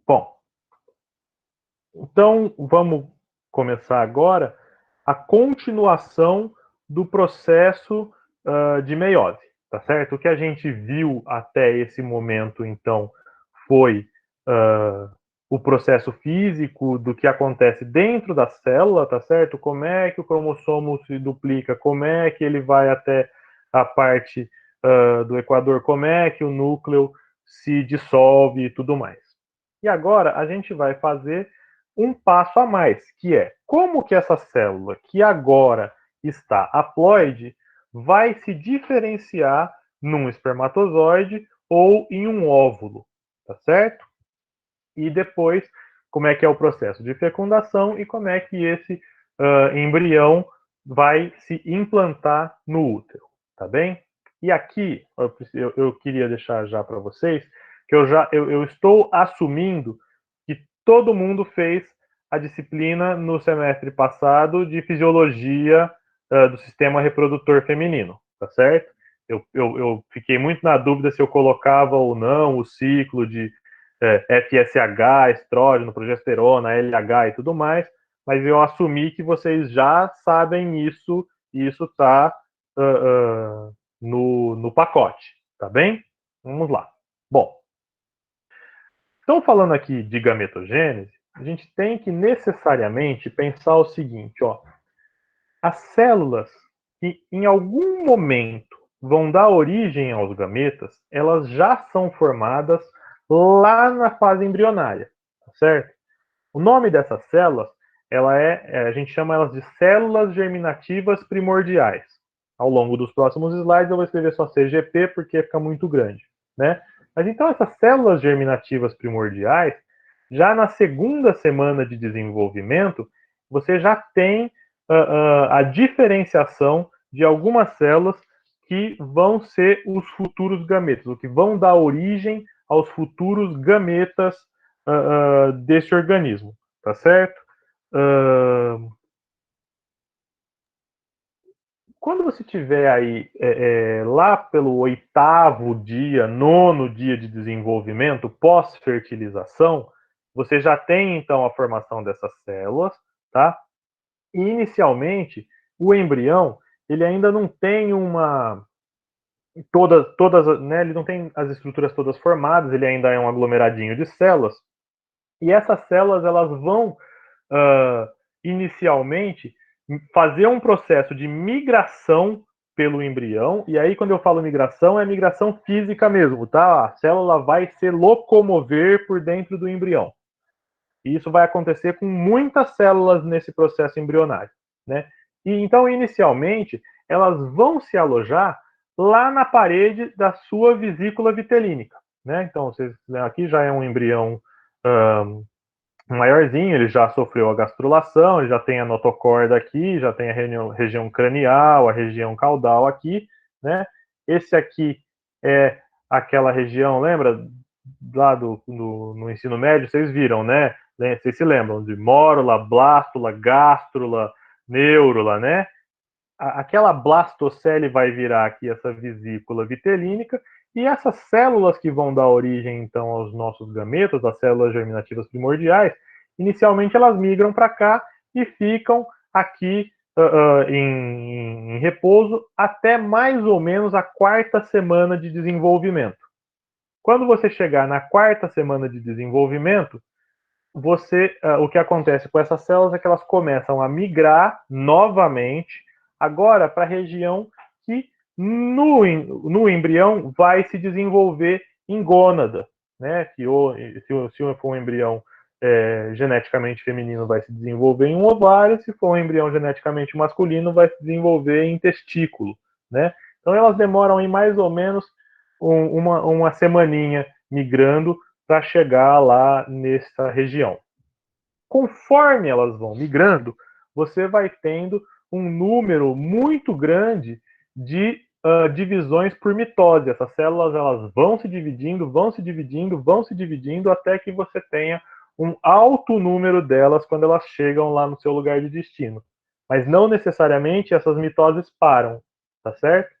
Bom, então vamos começar agora a continuação do processo de meiose, tá certo? O que a gente viu até esse momento, então, foi uh, o processo físico do que acontece dentro da célula, tá certo? Como é que o cromossomo se duplica, como é que ele vai até a parte do equador, como é que o núcleo se dissolve e tudo mais. E agora a gente vai fazer um passo a mais, que é como que essa célula que agora está haploide vai se diferenciar num espermatozoide ou em um óvulo, tá certo? E depois, como é que é o processo de fecundação e como é que esse embrião vai se implantar no útero, tá bem? E aqui eu queria deixar já para vocês que eu estou assumindo que todo mundo fez a disciplina no semestre passado de fisiologia do sistema reprodutor feminino, tá certo? Eu fiquei muito na dúvida se eu colocava ou não o ciclo de FSH, estrógeno, progesterona, LH e tudo mais, mas eu assumi que vocês já sabem isso e isso está no pacote, tá bem? Vamos lá. Bom, então falando aqui de gametogênese, a gente tem que necessariamente pensar o seguinte, ó, as células que em algum momento vão dar origem aos gametas, elas já são formadas lá na fase embrionária, tá certo? O nome dessas células, a gente chama elas de células germinativas primordiais. Ao longo dos próximos slides eu vou escrever só CGP porque fica muito grande, né? Mas então essas células germinativas primordiais, já na segunda semana de desenvolvimento, você já tem a diferenciação de algumas células que vão ser os futuros gametas, o que vão dar origem aos futuros gametas desse organismo, tá certo? Quando você tiver aí lá pelo oitavo dia, nono dia de desenvolvimento, pós-fertilização, você já tem então a formação dessas células, tá? E inicialmente o embrião ele ainda não tem né, ele não tem as estruturas todas formadas, ele ainda é um aglomeradinho de células. E essas células elas vão inicialmente fazer um processo de migração pelo embrião, e aí quando eu falo migração, é migração física mesmo, tá? A célula vai se locomover por dentro do embrião. E isso vai acontecer com muitas células nesse processo embrionário, né? E então, inicialmente, elas vão se alojar lá na parede da sua vesícula vitelínica, né? Então, vocês aqui já é um embrião maiorzinho, ele já sofreu a gastrulação, ele já tem a notocorda aqui, já tem a região cranial, a região caudal aqui, né? Esse aqui é aquela região, lembra? Lá no ensino médio, vocês viram, né? Vocês se lembram de mórula, blástula, gástrula, neurula, né? Aquela blastocele vai virar aqui essa vesícula vitelínica, e essas células que vão dar origem, então, aos nossos gametas, as células germinativas primordiais, inicialmente elas migram para cá e ficam aqui em repouso até mais ou menos a quarta semana de desenvolvimento. Quando você chegar na quarta semana de desenvolvimento, o que acontece com essas células é que elas começam a migrar novamente, agora para a região que no embrião vai se desenvolver em gônada, né? Se for um embrião geneticamente feminino, vai se desenvolver em um ovário, se for um embrião geneticamente masculino, vai se desenvolver em testículo, né? Então elas demoram aí mais ou menos uma semaninha migrando para chegar lá nessa região. Conforme elas vão migrando, você vai tendo um número muito grande de divisões por mitose. Essas células elas vão se dividindo, vão se dividindo, vão se dividindo até que você tenha um alto número delas quando elas chegam lá no seu lugar de destino. Mas não necessariamente essas mitoses param, tá certo?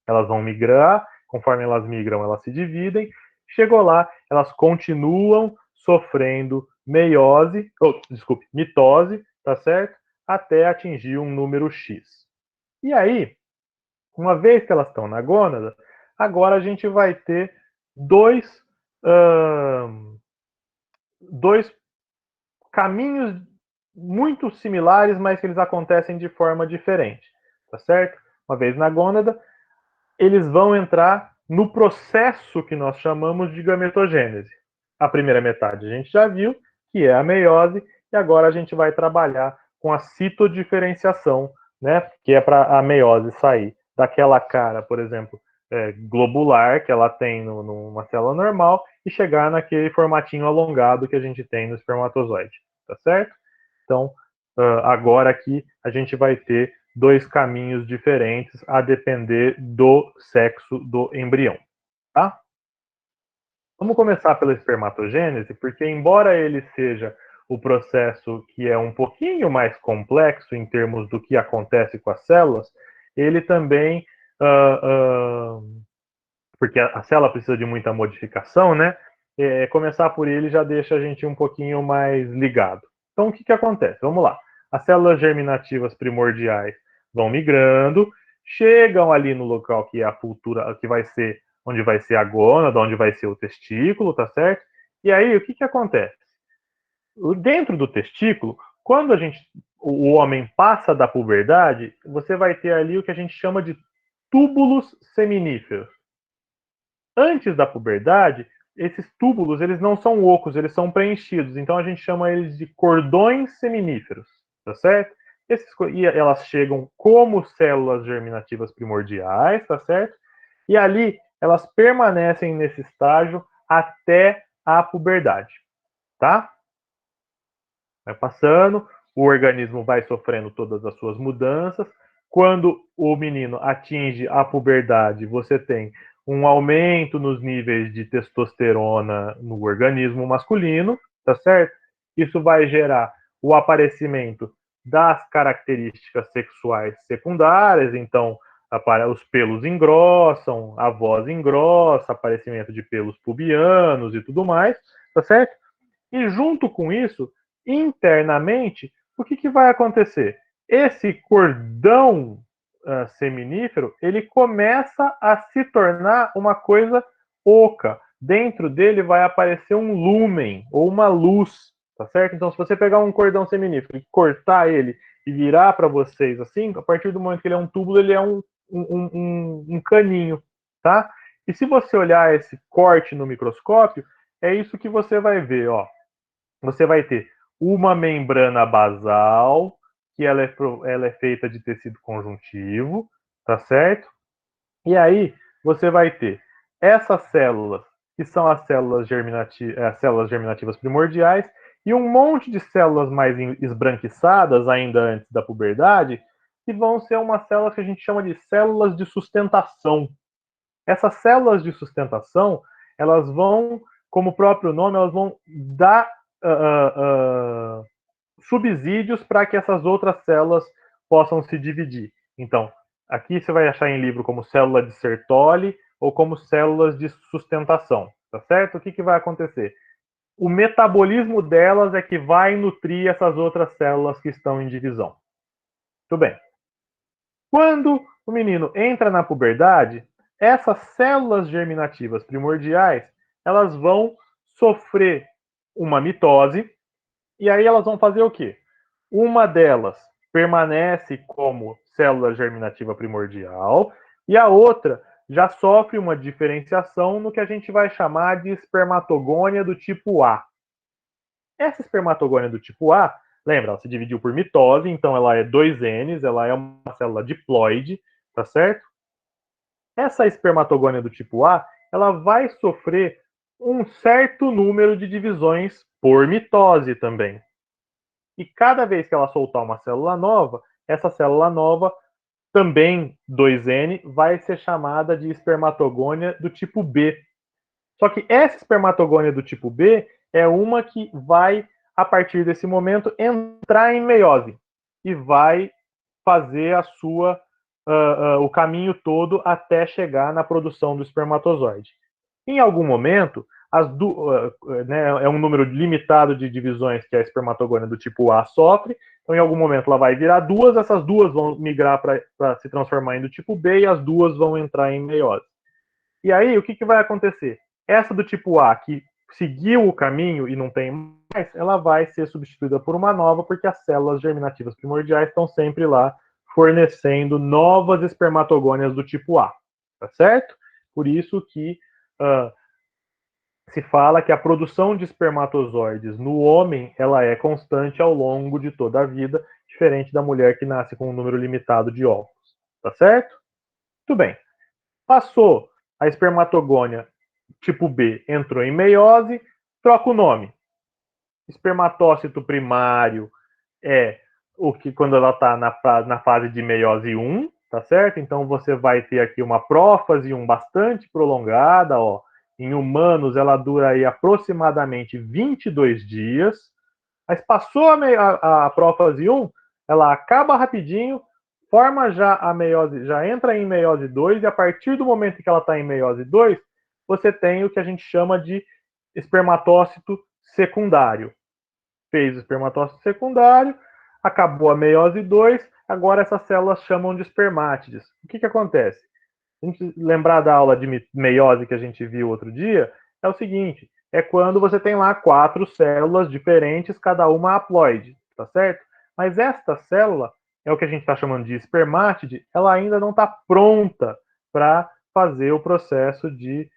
Elas vão migrar, conforme elas migram, elas se dividem. Chegou lá, elas continuam sofrendo meiose, mitose, tá certo? Até atingir um número X. E aí, uma vez que elas estão na gônada, agora a gente vai ter dois caminhos muito similares, mas que eles acontecem de forma diferente, tá certo? Uma vez na gônada, eles vão entrar no processo que nós chamamos de gametogênese. A primeira metade a gente já viu, que é a meiose, e agora a gente vai trabalhar com a citodiferenciação, né? Que é para a meiose sair daquela cara, por exemplo, globular que ela tem numa célula normal e chegar naquele formatinho alongado que a gente tem no espermatozoide, tá certo? Então, agora aqui a gente vai ter dois caminhos diferentes a depender do sexo do embrião, tá? Vamos começar pela espermatogênese, porque embora ele seja o processo que é um pouquinho mais complexo em termos do que acontece com as células, ele também, porque a célula precisa de muita modificação, né? Começar por ele já deixa a gente um pouquinho mais ligado. Então, o que acontece? Vamos lá. As células germinativas primordiais vão migrando, chegam ali no local que é a cultura, que vai ser onde vai ser a gônada, onde vai ser o testículo, tá certo? E aí, o que acontece? Dentro do testículo, quando o homem passa da puberdade, você vai ter ali o que a gente chama de túbulos seminíferos. Antes da puberdade, esses túbulos eles não são ocos, eles são preenchidos. Então a gente chama eles de cordões seminíferos, tá certo? E elas chegam como células germinativas primordiais, tá certo? E ali elas permanecem nesse estágio até a puberdade, tá? Vai passando, o organismo vai sofrendo todas as suas mudanças. Quando o menino atinge a puberdade, você tem um aumento nos níveis de testosterona no organismo masculino, tá certo? Isso vai gerar o aparecimento das características sexuais secundárias, então os pelos engrossam, a voz engrossa, aparecimento de pelos pubianos e tudo mais, tá certo? E junto com isso, internamente, o que vai acontecer? Esse cordão seminífero, ele começa a se tornar uma coisa oca. Dentro dele vai aparecer um lúmen, ou uma luz, tá certo? Então, se você pegar um cordão seminífero e cortar ele e virar para vocês assim, a partir do momento que ele é um túbulo, ele é um caninho, tá? E se você olhar esse corte no microscópio, é isso que você vai ver, ó. Você vai ter uma membrana basal, que ela é feita de tecido conjuntivo, tá certo? E aí você vai ter essas células, que são as células germinativas primordiais, e um monte de células mais esbranquiçadas, ainda antes da puberdade, que vão ser umas células que a gente chama de células de sustentação. Essas células de sustentação, elas vão, como o próprio nome, elas vão dar subsídios para que essas outras células possam se dividir. Então, aqui você vai achar em livro como célula de Sertoli ou como células de sustentação, tá certo? O que vai acontecer? O metabolismo delas é que vai nutrir essas outras células que estão em divisão. Tudo bem. Quando o menino entra na puberdade, essas células germinativas primordiais, elas vão sofrer uma mitose, e aí elas vão fazer o quê? Uma delas permanece como célula germinativa primordial e a outra já sofre uma diferenciação no que a gente vai chamar de espermatogônia do tipo A. Essa espermatogônia do tipo A, lembra, ela se dividiu por mitose, então ela é 2Ns, ela é uma célula diploide, tá certo? Essa espermatogônia do tipo A, ela vai sofrer um certo número de divisões por mitose também. E cada vez que ela soltar uma célula nova, essa célula nova, também 2N, vai ser chamada de espermatogônia do tipo B. Só que essa espermatogônia do tipo B é uma que vai, a partir desse momento, entrar em meiose e vai fazer o caminho todo até chegar na produção do espermatozoide. Em algum momento, né, é um número limitado de divisões que a espermatogônia do tipo A sofre, então em algum momento ela vai virar duas, essas duas vão migrar para se transformar em do tipo B e as duas vão entrar em meiose. E aí, o que vai acontecer? Essa do tipo A, que seguiu o caminho e não tem mais, ela vai ser substituída por uma nova, porque as células germinativas primordiais estão sempre lá fornecendo novas espermatogônias do tipo A, tá certo? Por isso que se fala que a produção de espermatozoides no homem ela é constante ao longo de toda a vida, diferente da mulher que nasce com um número limitado de óvulos, tá certo? Tudo bem. Passou a espermatogônia tipo B, entrou em meiose, troca o nome. Espermatócito primário é o que quando ela está na fase de meiose 1, tá certo? Então você vai ter aqui uma prófase 1 bastante prolongada, ó. Em humanos ela dura aí aproximadamente 22 dias. Mas passou a prófase 1, ela acaba rapidinho, forma já a meiose, já entra em meiose 2, e a partir do momento que ela está em meiose 2, você tem o que a gente chama de espermatócito secundário. Fez o espermatócito secundário, acabou a meiose 2, agora essas células chamam de espermátides. O que acontece? A gente lembrar da aula de meiose que a gente viu outro dia, é o seguinte, é quando você tem lá 4 células diferentes, cada uma haploide, tá certo? Mas esta célula, é o que a gente está chamando de espermátide, ela ainda não está pronta para fazer o processo de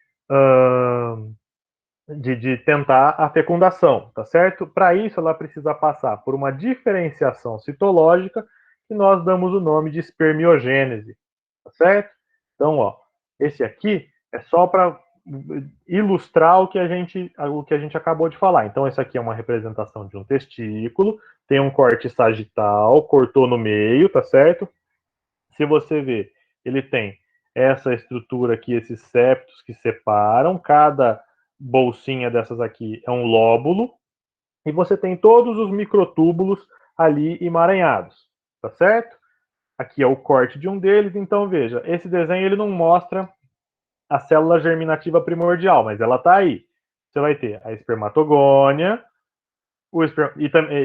tentar a fecundação, tá certo? Para isso, ela precisa passar por uma diferenciação citológica, que nós damos o nome de espermiogênese, tá certo? Então, ó, esse aqui é só para ilustrar o que a gente acabou de falar. Então, esse aqui é uma representação de um testículo, tem um corte sagital, cortou no meio, tá certo? Se você ver, ele tem essa estrutura aqui, esses septos que separam, cada bolsinha dessas aqui é um lóbulo, e você tem todos os microtúbulos ali emaranhados, tá certo? Aqui é o corte de um deles, então veja, esse desenho ele não mostra a célula germinativa primordial, mas ela está aí. Você vai ter a espermatogônia, e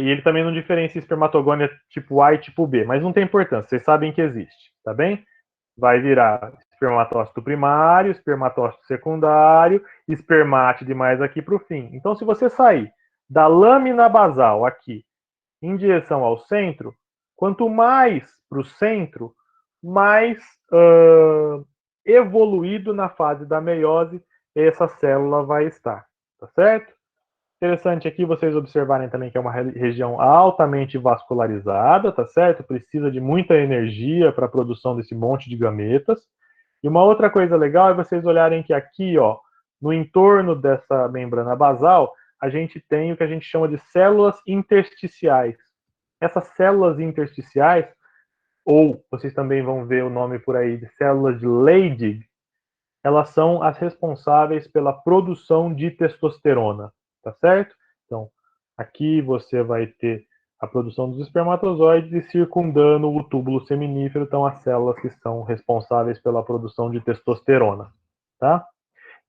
ele também não diferencia espermatogônia tipo A e tipo B, mas não tem importância, vocês sabem que existe, tá bem? Vai virar espermatócito primário, espermatócito secundário, espermátide mais aqui para o fim. Então, se você sair da lâmina basal aqui em direção ao centro, quanto mais para o centro, mais evoluído na fase da meiose essa célula vai estar, tá certo? Interessante aqui vocês observarem também que é uma região altamente vascularizada, tá certo? Precisa de muita energia para a produção desse monte de gametas. E uma outra coisa legal é vocês olharem que aqui, ó, no entorno dessa membrana basal, a gente tem o que a gente chama de células intersticiais. Essas células intersticiais, ou vocês também vão ver o nome por aí de células de Leydig, elas são as responsáveis pela produção de testosterona, tá certo? Então, aqui você vai ter a produção dos espermatozoides e circundando o túbulo seminífero estão as células que são responsáveis pela produção de testosterona, tá?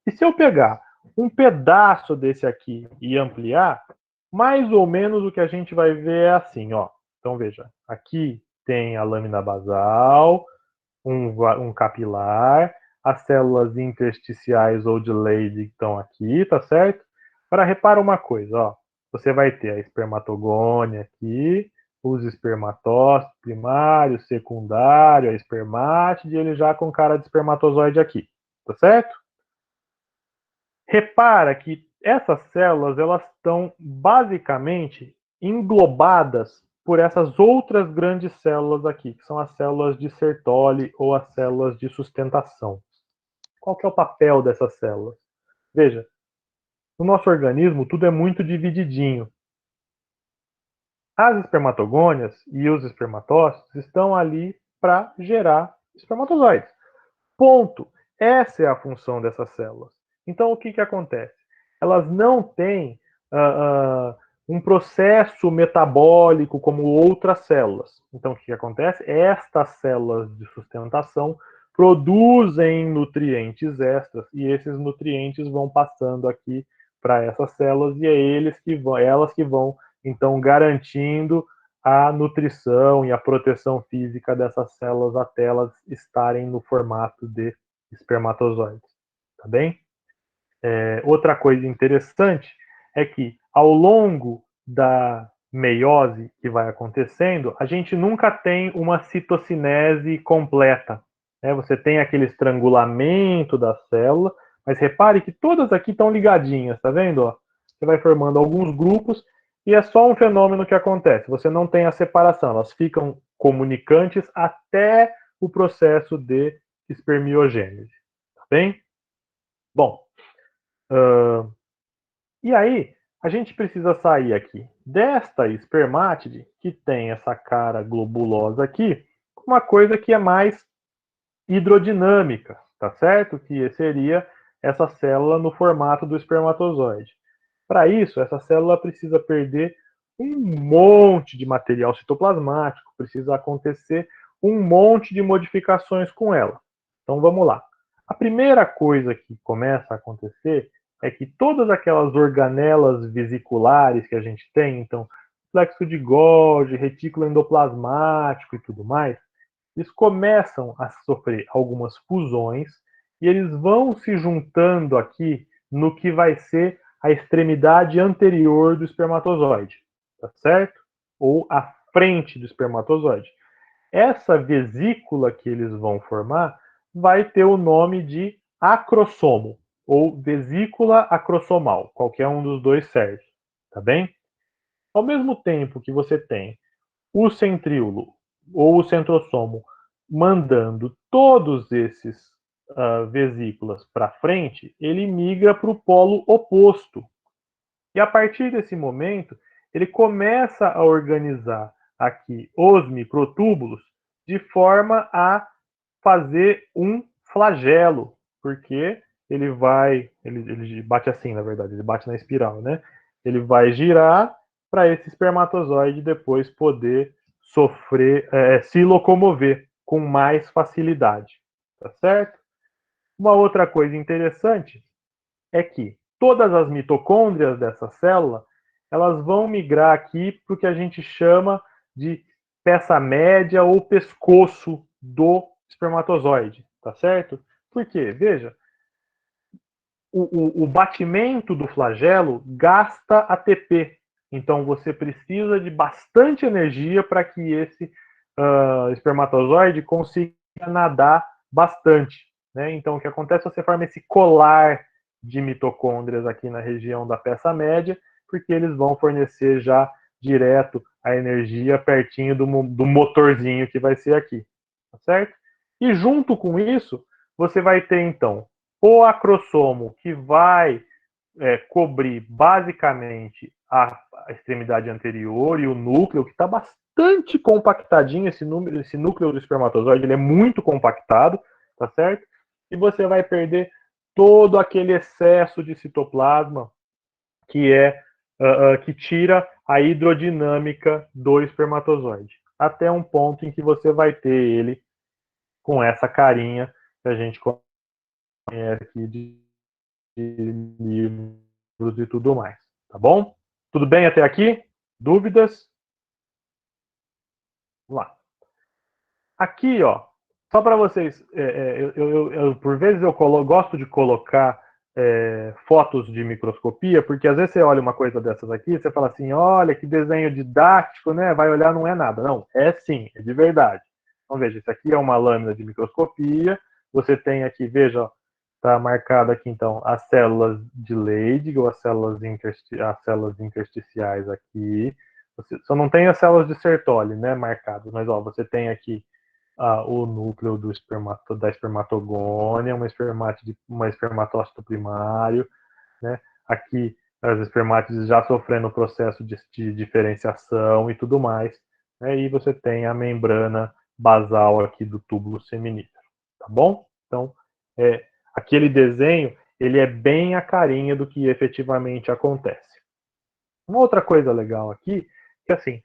E se eu pegar um pedaço desse aqui e ampliar, mais ou menos o que a gente vai ver é assim, ó. Então veja, aqui tem a lâmina basal, um capilar, as células intersticiais ou de Leydig estão aqui, tá certo? Agora repara uma coisa, ó. Você vai ter a espermatogônia aqui, os espermatócitos primário, secundário, a espermátide, ele já com cara de espermatozoide aqui, tá certo? Repara que essas células elas estão basicamente englobadas por essas outras grandes células aqui, que são as células de Sertoli ou as células de sustentação. Qual que é o papel dessas células? Veja, no nosso organismo tudo é muito divididinho. As espermatogônias e os espermatócitos estão ali para gerar espermatozoides. Ponto. Essa é a função dessas células. Então, o que acontece? Elas não têm um processo metabólico como outras células. Então, o que acontece? Estas células de sustentação produzem nutrientes extras, e esses nutrientes vão passando aqui para essas células, e elas que vão, então, garantindo a nutrição e a proteção física dessas células até elas estarem no formato de espermatozoides, tá bem? Outra coisa interessante é que, ao longo da meiose que vai acontecendo, a gente nunca tem uma citocinese completa, né? Você tem aquele estrangulamento da célula, mas repare que todas aqui estão ligadinhas, tá vendo? Ó? Você vai formando alguns grupos e é só um fenômeno que acontece. Você não tem a separação, elas ficam comunicantes até o processo de espermiogênese, tá bem? Bom, e aí, a gente precisa sair aqui desta espermátide, que tem essa cara globulosa aqui, uma coisa que é mais hidrodinâmica, tá certo? Que seria essa célula no formato do espermatozoide. Para isso, essa célula precisa perder um monte de material citoplasmático, precisa acontecer um monte de modificações com ela. Então vamos lá. A primeira coisa que começa a acontecer é que todas aquelas organelas vesiculares que a gente tem, então plexo de Golgi, retículo endoplasmático e tudo mais, eles começam a sofrer algumas fusões e eles vão se juntando aqui no que vai ser a extremidade anterior do espermatozoide, tá certo? Ou a frente do espermatozoide. Essa vesícula que eles vão formar vai ter o nome de acrossomo, ou vesícula acrossomal, qualquer um dos dois serve, tá bem? Ao mesmo tempo que você tem o centríolo ou o centrosomo mandando todos esses vesículas para frente, ele migra para o polo oposto. E a partir desse momento, ele começa a organizar aqui os microtúbulos de forma a fazer um flagelo, porque ele bate assim, na verdade, ele bate na espiral, né? Ele vai girar para esse espermatozoide depois poder sofrer, se locomover com mais facilidade, tá certo? Uma outra coisa interessante é que todas as mitocôndrias dessa célula, elas vão migrar aqui para o que a gente chama de peça média ou pescoço do espermatozoide, tá certo? Por quê? Veja, o batimento do flagelo gasta ATP. Então você precisa de bastante energia para que esse espermatozoide consiga nadar bastante. Né? Então o que acontece? Você forma esse colar de mitocôndrias aqui na região da peça média, porque eles vão fornecer já direto a energia pertinho do motorzinho que vai ser aqui. Tá certo? E junto com isso, você vai ter então o acrossomo, que vai cobrir basicamente a extremidade anterior e o núcleo, que está bastante compactadinho, esse núcleo do espermatozoide, ele é muito compactado, tá certo? E você vai perder todo aquele excesso de citoplasma que tira a hidrodinâmica do espermatozoide, até um ponto em que você vai ter ele com essa carinha que a gente conhece aqui de livros e tudo mais, tá bom? Tudo bem até aqui? Dúvidas? Vamos lá. Aqui, ó, só para vocês, por vezes eu gosto de colocar fotos de microscopia, porque às vezes você olha uma coisa dessas aqui, você fala assim, olha que desenho didático, né? Vai olhar, não é nada. Não, é sim, é de verdade. Então veja, isso aqui é uma lâmina de microscopia. Você tem aqui, veja, está marcado aqui então as células de Leydig ou as células intersticiais aqui. Você só não tem as células de Sertoli, né, marcadas, mas ó, você tem aqui o núcleo da espermatogônia, uma espermatócito primário, né? Aqui as espermátides já sofrendo o processo de diferenciação e tudo mais, né? E você tem a membrana basal aqui do túbulo seminífero, tá bom? Então, aquele desenho, ele é bem a carinha do que efetivamente acontece. Uma outra coisa legal aqui, que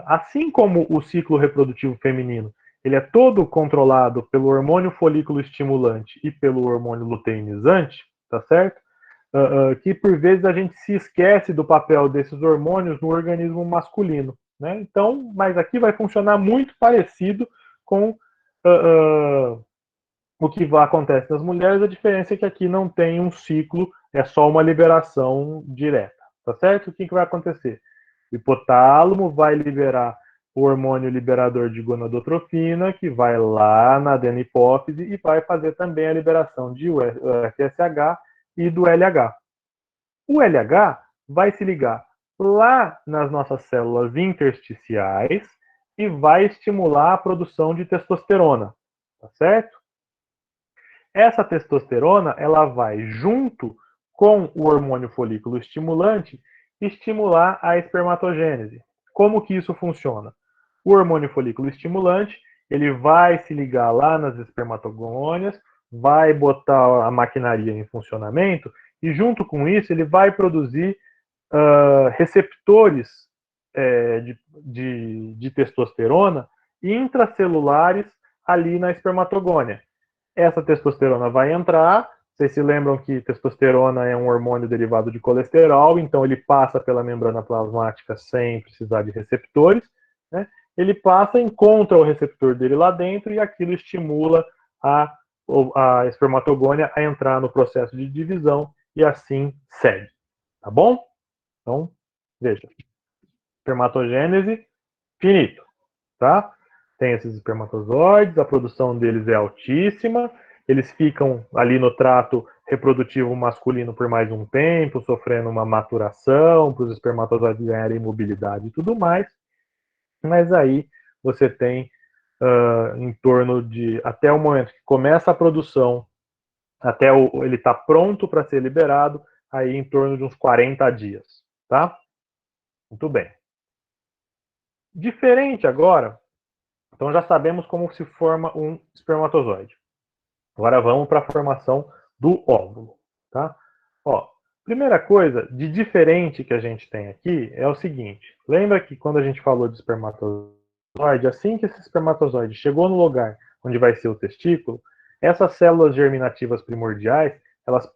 assim como o ciclo reprodutivo feminino, ele é todo controlado pelo hormônio folículo estimulante e pelo hormônio luteinizante, tá certo? Que por vezes a gente se esquece do papel desses hormônios no organismo masculino, né? Então, mas aqui vai funcionar muito parecido com o que acontece nas mulheres. A diferença é que aqui não tem um ciclo, é só uma liberação direta, tá certo? O que vai acontecer? O hipotálamo vai liberar o hormônio liberador de gonadotrofina, que vai lá na adenopófise e vai fazer também a liberação de FSH e do LH. O LH vai se ligar lá nas nossas células intersticiais e vai estimular a produção de testosterona, tá certo? Essa testosterona, ela vai junto com o hormônio folículo estimulante estimular a espermatogênese. Como que isso funciona? O hormônio folículo estimulante, ele vai se ligar lá nas espermatogônias, vai botar a maquinaria em funcionamento e junto com isso ele vai produzir receptores de testosterona intracelulares ali na espermatogônia. Essa testosterona vai entrar. Vocês se lembram que testosterona é um hormônio derivado de colesterol, então ele passa pela membrana plasmática sem precisar de receptores, né? Ele passa, encontra o receptor dele lá dentro e aquilo estimula a espermatogônia a entrar no processo de divisão e assim segue. Tá bom? Então, veja. Espermatogênese, finito, tá? Tem esses espermatozoides, a produção deles é altíssima, eles ficam ali no trato reprodutivo masculino por mais um tempo, sofrendo uma maturação, para os espermatozoides ganharem mobilidade e tudo mais, mas aí você tem em torno de, até o momento que começa a produção, até ele está pronto para ser liberado, aí em torno de uns 40 dias, tá? Muito bem. Diferente agora, então já sabemos como se forma um espermatozoide. Agora vamos para a formação do óvulo, tá? Ó, primeira coisa de diferente que a gente tem aqui é o seguinte. Lembra que quando a gente falou de espermatozoide, assim que esse espermatozoide chegou no lugar onde vai ser o testículo, essas células germinativas primordiais, elas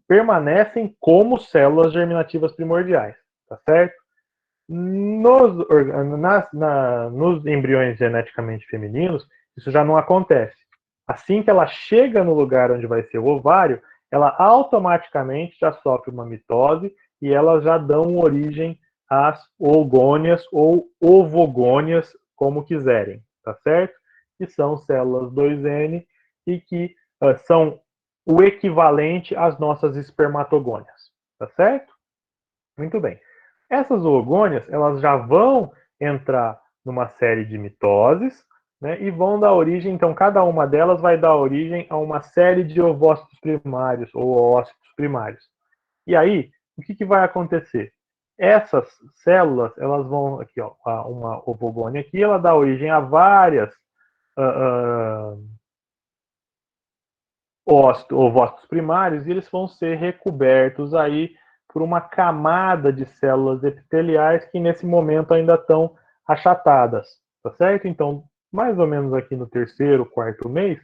permanecem como células germinativas primordiais, tá certo? Nos embriões geneticamente femininos, isso já não acontece. Assim que ela chega no lugar onde vai ser o ovário, ela automaticamente já sofre uma mitose e elas já dão origem às oogônias ou ovogônias, como quiserem, tá certo? Que são células 2N e que são o equivalente às nossas espermatogônias, tá certo? Muito bem. Essas oogônias, elas já vão entrar numa série de mitoses, né, e vão dar origem, então cada uma delas vai dar origem a uma série de ovócitos primários ou ócitos primários. E aí, o que vai acontecer? Essas células, elas vão, aqui ó, uma ovogônia aqui, ela dá origem a várias ovócitos primários e eles vão ser recobertos aí por uma camada de células epiteliais que nesse momento ainda estão achatadas, tá certo? Então, mais ou menos aqui no terceiro, quarto mês, o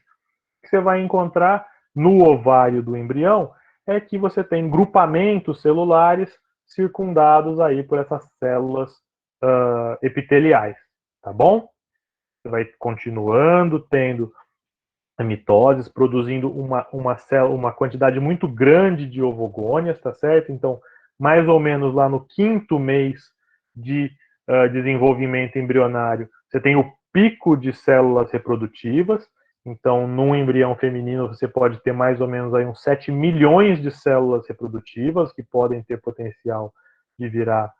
que você vai encontrar no ovário do embrião é que você tem grupamentos celulares circundados aí por essas células epiteliais, tá bom? Você vai continuando tendo mitoses, produzindo uma quantidade muito grande de ovogônias, tá certo? Então, mais ou menos lá no quinto mês de desenvolvimento embrionário, você tem o pico de células reprodutivas. Então, num embrião feminino, você pode ter mais ou menos aí uns 7 milhões de células reprodutivas que podem ter potencial de virar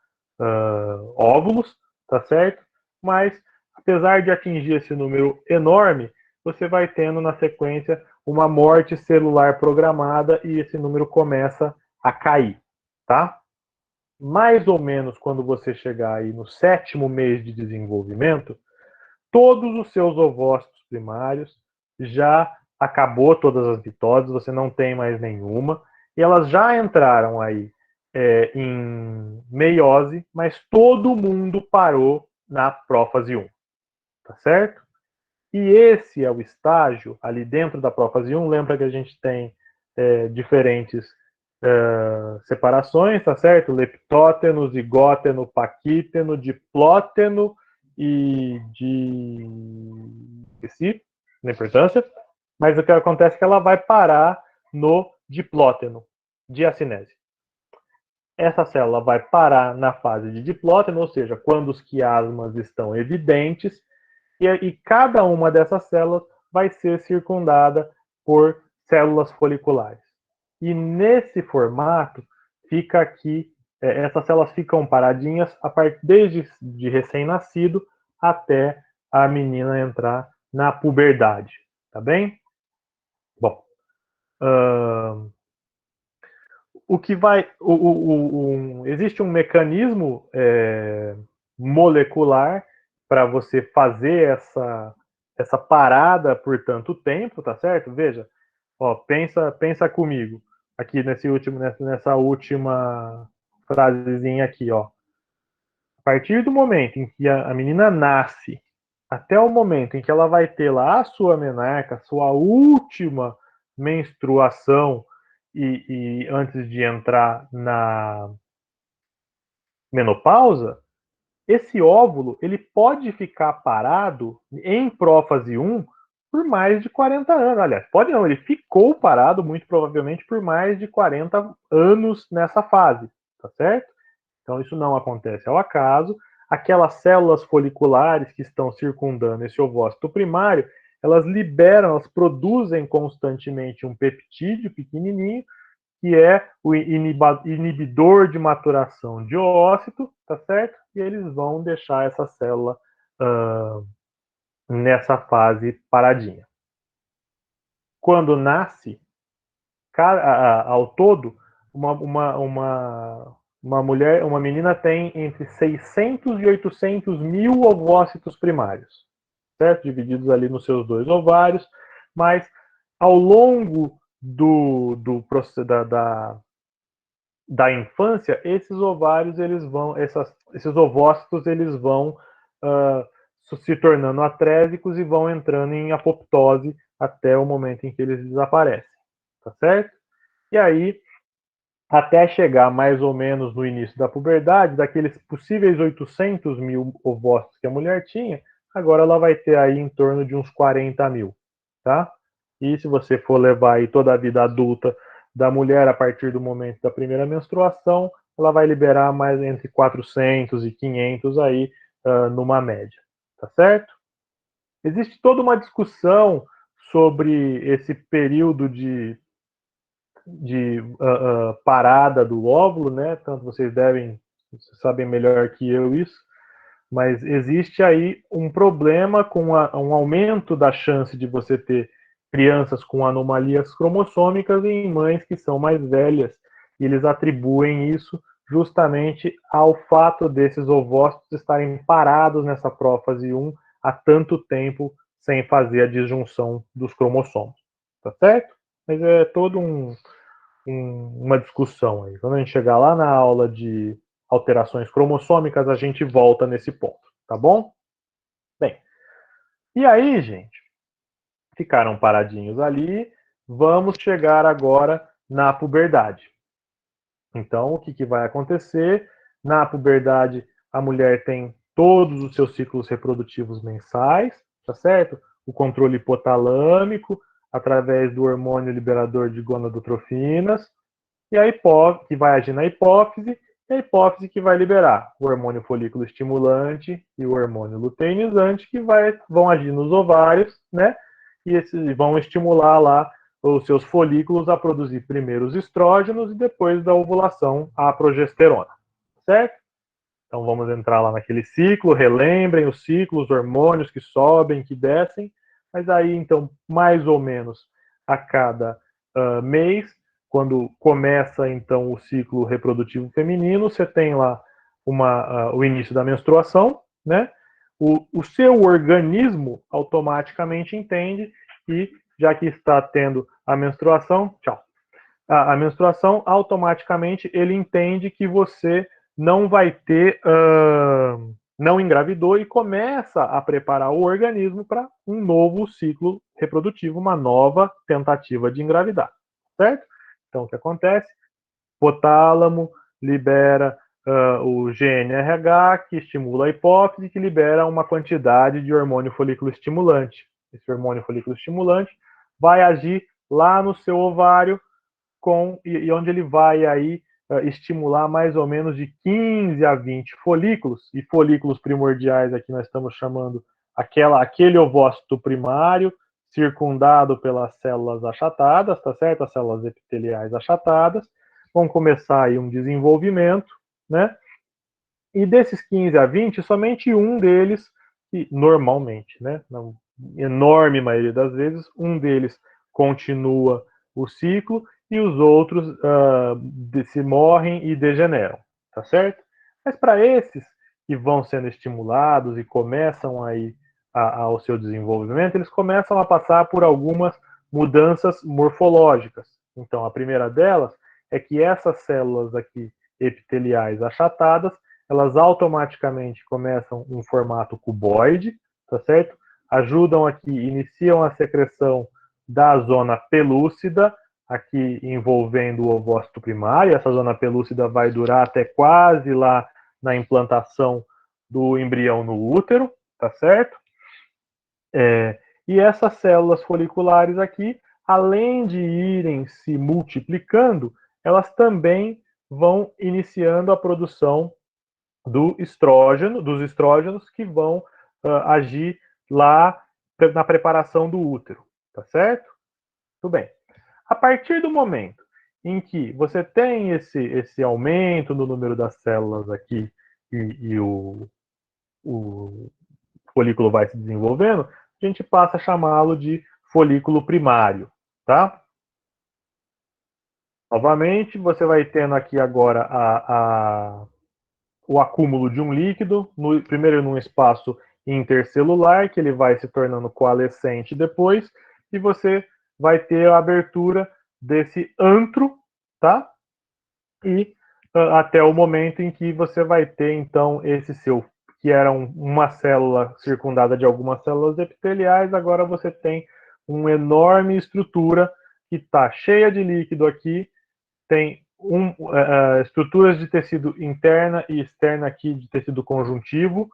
óvulos, tá certo? Mas, apesar de atingir esse número enorme, você vai tendo na sequência uma morte celular programada e esse número começa a cair, tá? Mais ou menos quando você chegar aí no sétimo mês de desenvolvimento, todos os seus ovócitos primários já acabou todas as mitoses, você não tem mais nenhuma, e elas já entraram aí em meiose, mas todo mundo parou na prófase 1, tá certo? E esse é o estágio, ali dentro da prófase 1, lembra que a gente tem diferentes separações, tá certo? Leptóteno, zigóteno, paquíteno, diplóteno e esqueci a importância, mas o que acontece é que ela vai parar no diplóteno, diacinese. Essa célula vai parar na fase de diplóteno, ou seja, quando os quiasmas estão evidentes, e cada uma dessas células vai ser circundada por células foliculares. E nesse formato, fica aqui, essas células ficam paradinhas desde de recém-nascido até a menina entrar na puberdade, tá bem? Bom, o que vai, existe um mecanismo molecular para você fazer essa parada por tanto tempo, tá certo? Veja, ó, pensa comigo aqui nessa última frasezinha aqui, ó. A partir do momento em que a menina nasce até o momento em que ela vai ter lá a sua menarca, sua última menstruação e antes de entrar na menopausa, esse óvulo ele pode ficar parado em prófase 1 por mais de 40 anos. Aliás, pode não, ele ficou parado muito provavelmente por mais de 40 anos nessa fase, tá certo? Então isso não acontece ao acaso. Aquelas células foliculares que estão circundando esse ovócito primário, elas liberam, elas produzem constantemente um peptídeo pequenininho, que é o inibidor de maturação de ócito, tá certo? E eles vão deixar essa célula nessa fase paradinha. Quando nasce, ao todo, uma mulher, uma menina tem entre 600 e 800 mil ovócitos primários, certo? Divididos ali nos seus 2 ovários, mas ao longo da infância, esses ovários, esses ovócitos, eles vão se tornando atrésicos e vão entrando em apoptose até o momento em que eles desaparecem, tá certo? E aí, até chegar mais ou menos no início da puberdade, daqueles possíveis 800 mil ovócitos que a mulher tinha, agora ela vai ter aí em torno de uns 40 mil, tá? E se você for levar aí toda a vida adulta da mulher a partir do momento da primeira menstruação, ela vai liberar mais entre 400 e 500 aí numa média, tá certo? Existe toda uma discussão sobre esse período de parada do óvulo, né? Tanto vocês sabem melhor que eu isso, mas existe aí um problema com um aumento da chance de você ter crianças com anomalias cromossômicas em mães que são mais velhas, e eles atribuem isso justamente ao fato desses ovócitos estarem parados nessa prófase 1 há tanto tempo sem fazer a disjunção dos cromossomos, tá certo? Mas é todo uma discussão aí. Quando a gente chegar lá na aula de alterações cromossômicas, a gente volta nesse ponto, tá bom? Bem, e aí, gente, ficaram paradinhos ali, vamos chegar agora na puberdade. Então, o que vai acontecer? Na puberdade, a mulher tem todos os seus ciclos reprodutivos mensais, tá certo? O controle hipotalâmico, através do hormônio liberador de gonadotrofinas, e a hipófise, que vai agir na hipófise, e a hipófise que vai liberar o hormônio folículo estimulante e o hormônio luteinizante, que vão agir nos ovários, né? E esses vão estimular lá os seus folículos a produzir primeiro os estrógenos e depois da ovulação a progesterona, certo? Então vamos entrar lá naquele ciclo, relembrem os ciclos, os hormônios que sobem, que descem, mas aí então mais ou menos a cada mês, quando começa então o ciclo reprodutivo feminino, você tem lá o início da menstruação, né? O seu organismo automaticamente entende e já que está tendo a menstruação, a menstruação, automaticamente ele entende que você não vai ter não engravidou e começa a preparar o organismo para um novo ciclo reprodutivo, uma nova tentativa de engravidar, certo? Então, o que acontece? O hipotálamo libera o GNRH, que estimula a hipófise, que libera uma quantidade de hormônio folículo estimulante. Esse hormônio folículo estimulante vai agir lá no seu ovário, e onde ele vai aí estimular mais ou menos de 15 a 20 folículos, e folículos primordiais aqui nós estamos chamando aquele ovócito primário, circundado pelas células achatadas, tá certo? As células epiteliais achatadas, vão começar aí um desenvolvimento, né? E desses 15 a 20, somente um deles, e normalmente, né? Na enorme maioria das vezes, um deles continua o ciclo e os outros se morrem e degeneram, tá certo? Mas para esses que vão sendo estimulados e começam aí ao seu desenvolvimento, eles começam a passar por algumas mudanças morfológicas. Então, a primeira delas é que essas células aqui epiteliais achatadas, elas automaticamente começam um formato cuboide, tá certo? Ajudam aqui, iniciam a secreção da zona pelúcida, aqui envolvendo o ovócito primário. Essa zona pelúcida vai durar até quase lá na implantação do embrião no útero, tá certo? E essas células foliculares aqui, além de irem se multiplicando, elas também vão iniciando a produção dos estrógenos que vão agir lá na preparação do útero, tá certo? Tudo bem. A partir do momento em que você tem esse aumento no número das células aqui e o folículo vai se desenvolvendo, a gente passa a chamá-lo de folículo primário, tá? Novamente, você vai tendo aqui agora o acúmulo de um líquido, primeiro num espaço intercelular, que ele vai se tornando coalescente depois, e você vai ter a abertura desse antro, tá? E até o momento em que você vai ter, então, esse seu, que era uma célula circundada de algumas células epiteliais, agora você tem uma enorme estrutura que está cheia de líquido aqui, tem estruturas de tecido interna e externa aqui de tecido conjuntivo.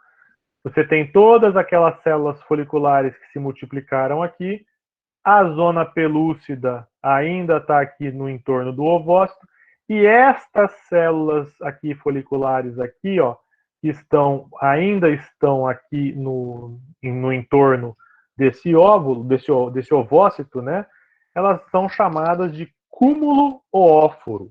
Você tem todas aquelas células foliculares que se multiplicaram aqui. A zona pelúcida ainda está aqui no entorno do ovócito. E estas células aqui foliculares aqui, ó, que ainda estão aqui no entorno desse óvulo, desse ovócito, né? Elas são chamadas de cúmulo oóforo.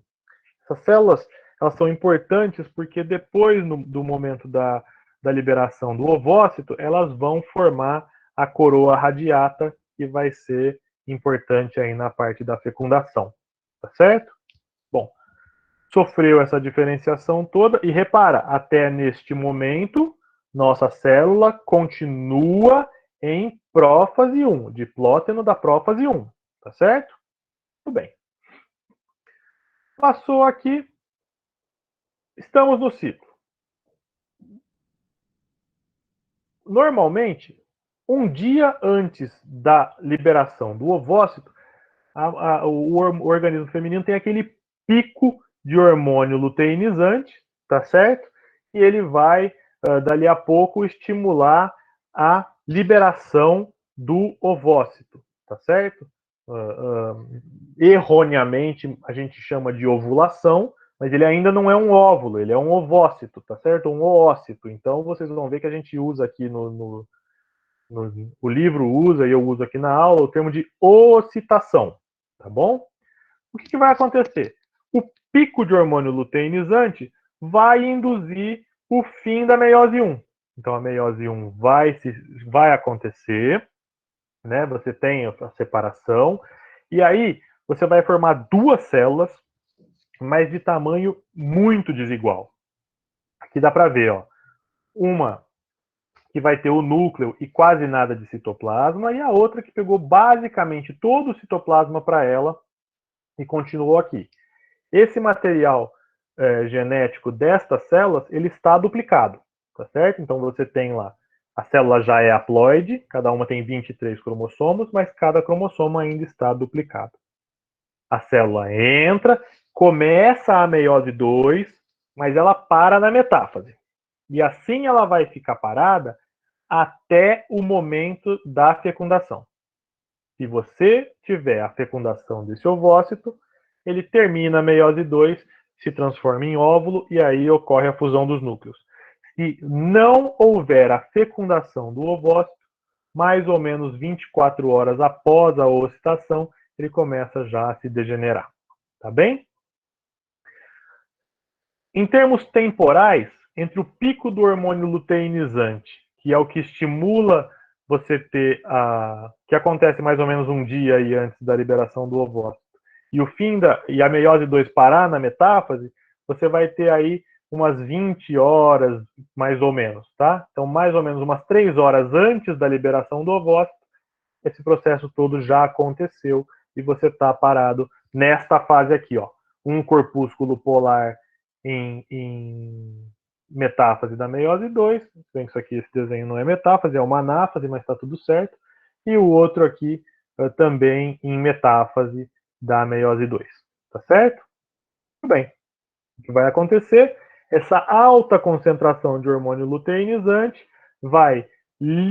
Essas células, elas são importantes porque depois do momento da liberação do ovócito, elas vão formar a coroa radiata, que vai ser importante aí na parte da fecundação, tá certo? Bom, sofreu essa diferenciação toda e repara, até neste momento, nossa célula continua em prófase 1, diplóteno da prófase 1, tá certo? Tudo bem. Passou aqui, estamos no ciclo. Normalmente, um dia antes da liberação do ovócito, o organismo feminino tem aquele pico de hormônio luteinizante, tá certo? E ele vai, dali a pouco, estimular a liberação do ovócito, tá certo? Erroneamente, a gente chama de ovulação, mas ele ainda não é um óvulo, ele é um ovócito, tá certo? Um oócito. Então, vocês vão ver que a gente usa aqui o livro usa, e eu uso aqui na aula, o termo de ocitação, tá bom? O que vai acontecer? O pico de hormônio luteinizante vai induzir o fim da meiose 1. Então, a meiose 1 vai acontecer, né? Você tem a separação, e aí você vai formar duas células, mas de tamanho muito desigual. Aqui dá para ver, ó, uma que vai ter o núcleo e quase nada de citoplasma, e a outra que pegou basicamente todo o citoplasma para ela e continuou aqui. Esse material genético destas células, ele está duplicado. tá certo? Então você tem lá, a célula já é haploide, cada uma tem 23 cromossomos, mas cada cromossomo ainda está duplicado. A célula entra, começa a meiose 2, mas ela para na metáfase. E assim ela vai ficar parada até o momento da fecundação. Se você tiver a fecundação desse ovócito, ele termina a meiose 2, se transforma em óvulo e aí ocorre a fusão dos núcleos. Se não houver a fecundação do ovócito, mais ou menos 24 horas após a ocitação, ele começa já a se degenerar. Tá bem? Em termos temporais, entre o pico do hormônio luteinizante, que é o que estimula você ter que acontece mais ou menos um dia aí antes da liberação do ovócito, e o fim e a meiose 2 parar na metáfase, você vai ter aí umas 20 horas, mais ou menos, tá? Então, mais ou menos umas 3 horas antes da liberação do ovócito, esse processo todo já aconteceu e você está parado nesta fase aqui, ó. Um corpúsculo polar em metáfase da meiose 2, bem que isso aqui, esse desenho não é metáfase, é uma anáfase, mas está tudo certo, e o outro aqui também em metáfase da meiose 2, tá certo? Tudo bem. O que vai acontecer? Essa alta concentração de hormônio luteinizante vai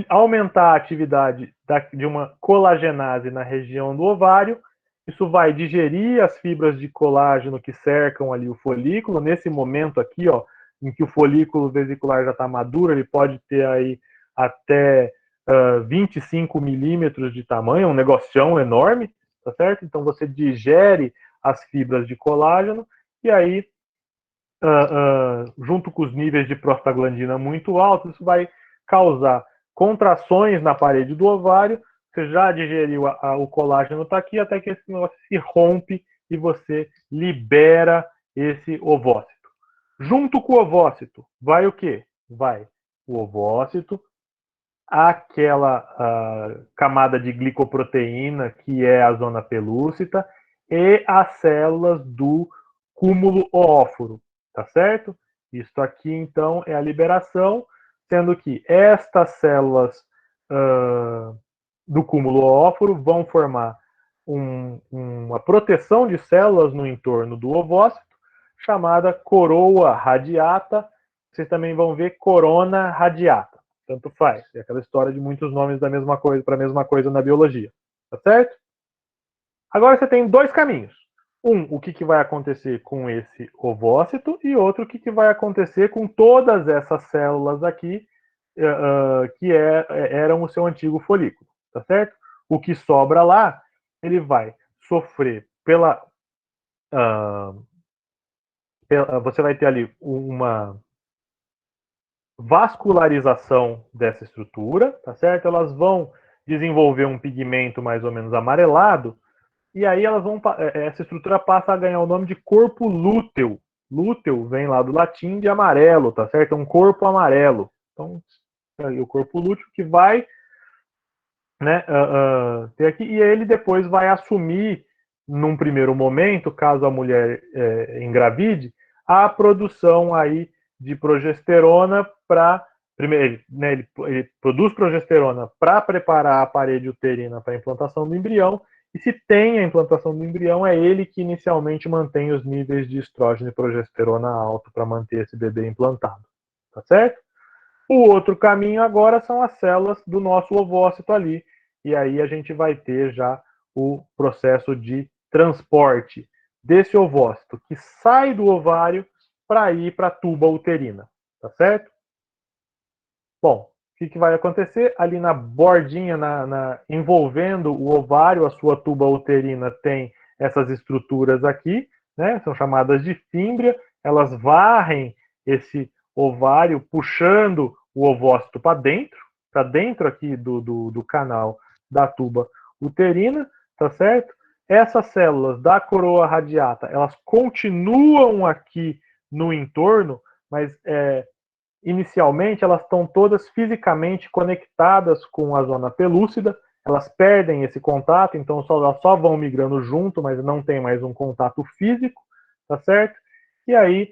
aumentar a atividade de uma colagenase na região do ovário. Isso vai digerir as fibras de colágeno que cercam ali o folículo. Nesse momento aqui, ó, em que o folículo vesicular já está maduro, ele pode ter aí até 25 milímetros de tamanho, um negocião enorme, tá certo? Então você digere as fibras de colágeno e aí junto com os níveis de prostaglandina muito altos, isso vai causar contrações na parede do ovário. Você já digeriu o colágeno, está aqui, até que esse negócio se rompe e você libera esse ovócito. Junto com o ovócito, vai o quê? Vai o ovócito, aquela camada de glicoproteína, que é a zona pelúcida, e as células do cúmulo oóforo, tá certo? Isso aqui, então, é a liberação, sendo que estas células do cúmulo oóforo vão formar uma proteção de células no entorno do ovócito, chamada coroa radiata. Vocês também vão ver corona radiata. Tanto faz. É aquela história de muitos nomes da mesma coisa para a mesma coisa na biologia. Tá certo? Agora você tem dois caminhos. O que vai acontecer com esse ovócito e outro, o que vai acontecer com todas essas células aqui que eram o seu antigo folículo, tá certo? O que sobra lá, ele vai sofrer você vai ter ali uma vascularização dessa estrutura, tá certo? Elas vão desenvolver um pigmento mais ou menos amarelado, e aí essa estrutura passa a ganhar o nome de corpo lúteo. Lúteo vem lá do latim de amarelo, tá certo? É um corpo amarelo. Então, aí o corpo lúteo que vai, né, ter aqui, e ele depois vai assumir, num primeiro momento, caso a mulher engravide, a produção aí de progesterona para primeiro, né, ele produz progesterona para preparar a parede uterina para a implantação do embrião, e se tem a implantação do embrião, é ele que inicialmente mantém os níveis de estrógeno e progesterona alto para manter esse bebê implantado, tá certo? O outro caminho agora são as células do nosso ovócito ali, e aí a gente vai ter já o processo de transporte desse ovócito que sai do ovário para ir para a tuba uterina, tá certo? Bom, o que vai acontecer? Ali na bordinha, envolvendo o ovário, a sua tuba uterina tem essas estruturas aqui, né? São chamadas de fímbria, elas varrem esse ovário, puxando o ovócito para dentro aqui do canal da tuba uterina, tá certo? Essas células da coroa radiata, elas continuam aqui no entorno, mas inicialmente elas estão todas fisicamente conectadas com a zona pelúcida, elas perdem esse contato, então elas só vão migrando junto, mas não tem mais um contato físico, tá certo? E aí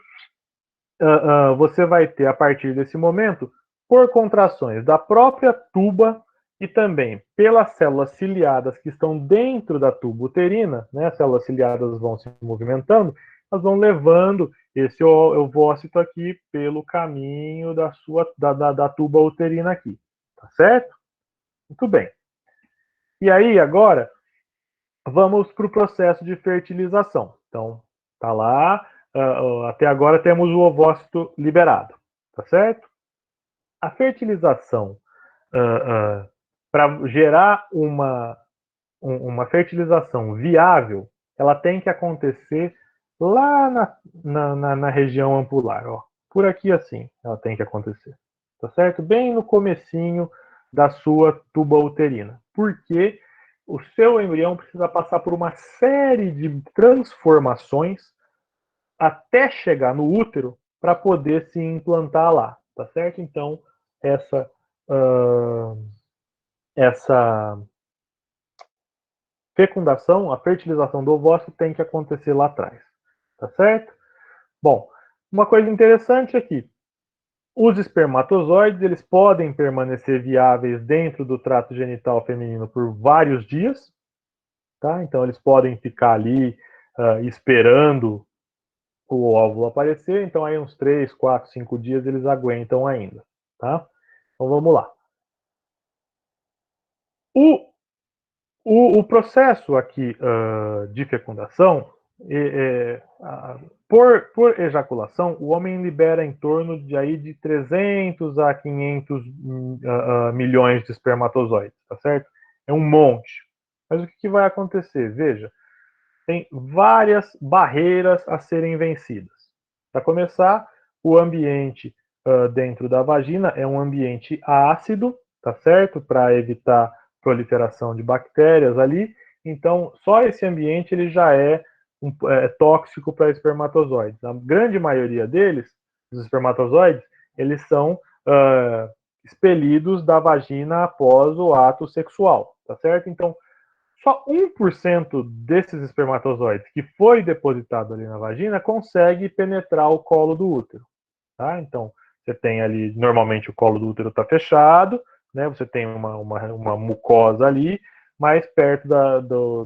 você vai ter, a partir desse momento, por contrações da própria tuba e também pelas células ciliadas que estão dentro da tuba uterina, né, as células ciliadas vão se movimentando, elas vão levando esse ovócito aqui pelo caminho da tuba uterina aqui, tá certo? Muito bem. E aí, agora, vamos para o processo de fertilização. Então, tá lá, até agora temos o ovócito liberado, tá certo? A fertilização, para gerar uma fertilização viável, ela tem que acontecer lá na região ampular, ó. Por aqui assim, ela tem que acontecer, tá certo? Bem no comecinho da sua tuba uterina. Porque o seu embrião precisa passar por uma série de transformações até chegar no útero para poder se implantar lá, tá certo? Então, essa, essa fecundação, a fertilização do ovócito tem que acontecer lá atrás, tá certo? Bom, uma coisa interessante aqui, os espermatozoides, eles podem permanecer viáveis dentro do trato genital feminino por vários dias, tá? Então eles podem ficar ali esperando o óvulo aparecer, então aí uns 3, 4, 5 dias eles aguentam ainda, tá? Então vamos lá. O processo aqui de fecundação, por ejaculação, o homem libera em torno de 300 a 500 milhões de espermatozoides, tá certo? É um monte. Mas o que vai acontecer? Veja, tem várias barreiras a serem vencidas. Para começar, o ambiente dentro da vagina é um ambiente ácido, tá certo? Para evitar proliferação de bactérias ali. Então, só esse ambiente ele já é tóxico para espermatozoides. A grande maioria deles, os espermatozoides, eles são expelidos da vagina após o ato sexual, tá certo? Então, só 1% desses espermatozoides que foi depositado ali na vagina consegue penetrar o colo do útero. Tá? Então, você tem ali, normalmente o colo do útero está fechado, né? Você tem uma mucosa ali, mas perto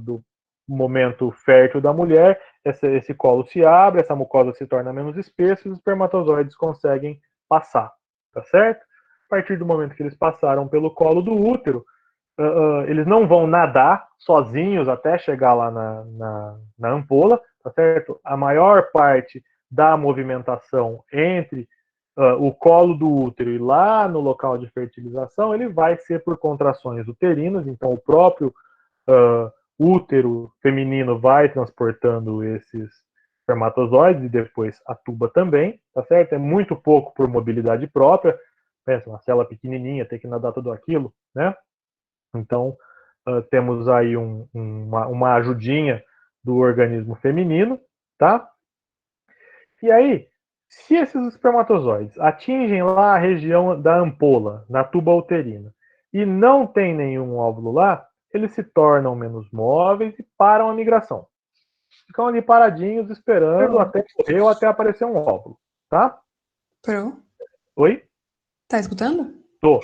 do momento fértil da mulher, esse colo se abre, essa mucosa se torna menos espessa e os espermatozoides conseguem passar, tá certo? A partir do momento que eles passaram pelo colo do útero, eles não vão nadar sozinhos até chegar lá na ampola, tá certo? A maior parte da movimentação entre o colo do útero e lá no local de fertilização, ele vai ser por contrações uterinas, então o próprio útero feminino vai transportando esses espermatozoides e depois a tuba também, tá certo? É muito pouco por mobilidade própria, pensa, uma célula pequenininha, tem que nadar tudo aquilo, né? Então, temos aí uma ajudinha do organismo feminino, tá? E aí, se esses espermatozoides atingem lá a região da ampola, na tuba uterina, e não tem nenhum óvulo lá, eles se tornam menos móveis e param a migração. Ficam ali paradinhos, esperando até correr ou até aparecer um óvulo, tá? Pro? Oi? Tá escutando? Tô.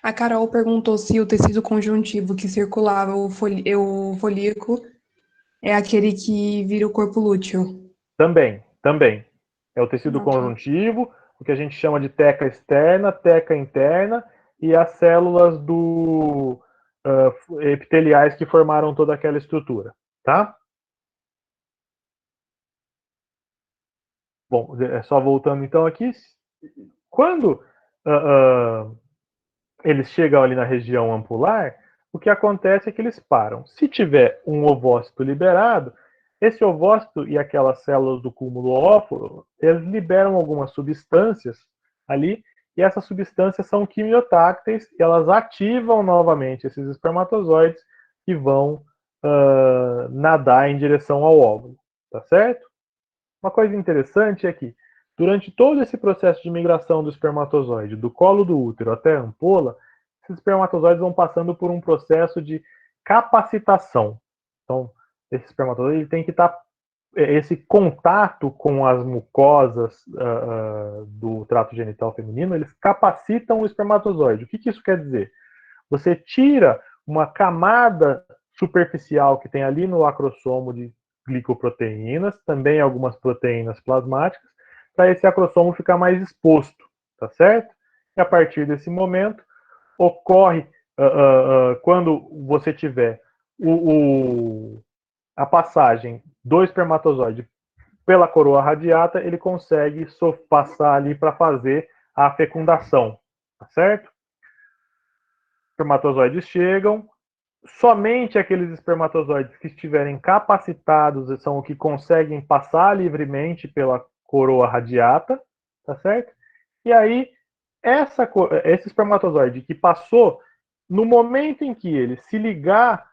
A Carol perguntou se o tecido conjuntivo que circulava o folículo é aquele que vira o corpo lúteo. Também. É o tecido Ok. conjuntivo, o que a gente chama de teca externa, teca interna, e as células epiteliais que formaram toda aquela estrutura, tá? Bom, só voltando então aqui, quando uh, uh, eles chegam ali na região ampular, o que acontece é que eles param. Se tiver um ovócito liberado, esse ovócito e aquelas células do cúmulo óvulo, eles liberam algumas substâncias ali, e essas substâncias são quimiotácteis, e elas ativam novamente esses espermatozoides que vão nadar em direção ao óvulo, tá certo? Uma coisa interessante é que, durante todo esse processo de migração do espermatozoide do colo do útero até a ampola, esses espermatozoides vão passando por um processo de capacitação. Então, esse espermatozoide tem que estar esse contato com as mucosas do trato genital feminino, eles capacitam o espermatozoide. O que isso quer dizer? Você tira uma camada superficial que tem ali no acrossomo de glicoproteínas, também algumas proteínas plasmáticas, para esse acrossomo ficar mais exposto, tá certo? E a partir desse momento, ocorre, quando você tiver a passagem do espermatozoide pela coroa radiata, ele consegue passar ali para fazer a fecundação, tá certo? Espermatozoides chegam, somente aqueles espermatozoides que estiverem capacitados são os que conseguem passar livremente pela coroa radiata, tá certo? E aí, esse espermatozoide que passou, no momento em que ele se ligar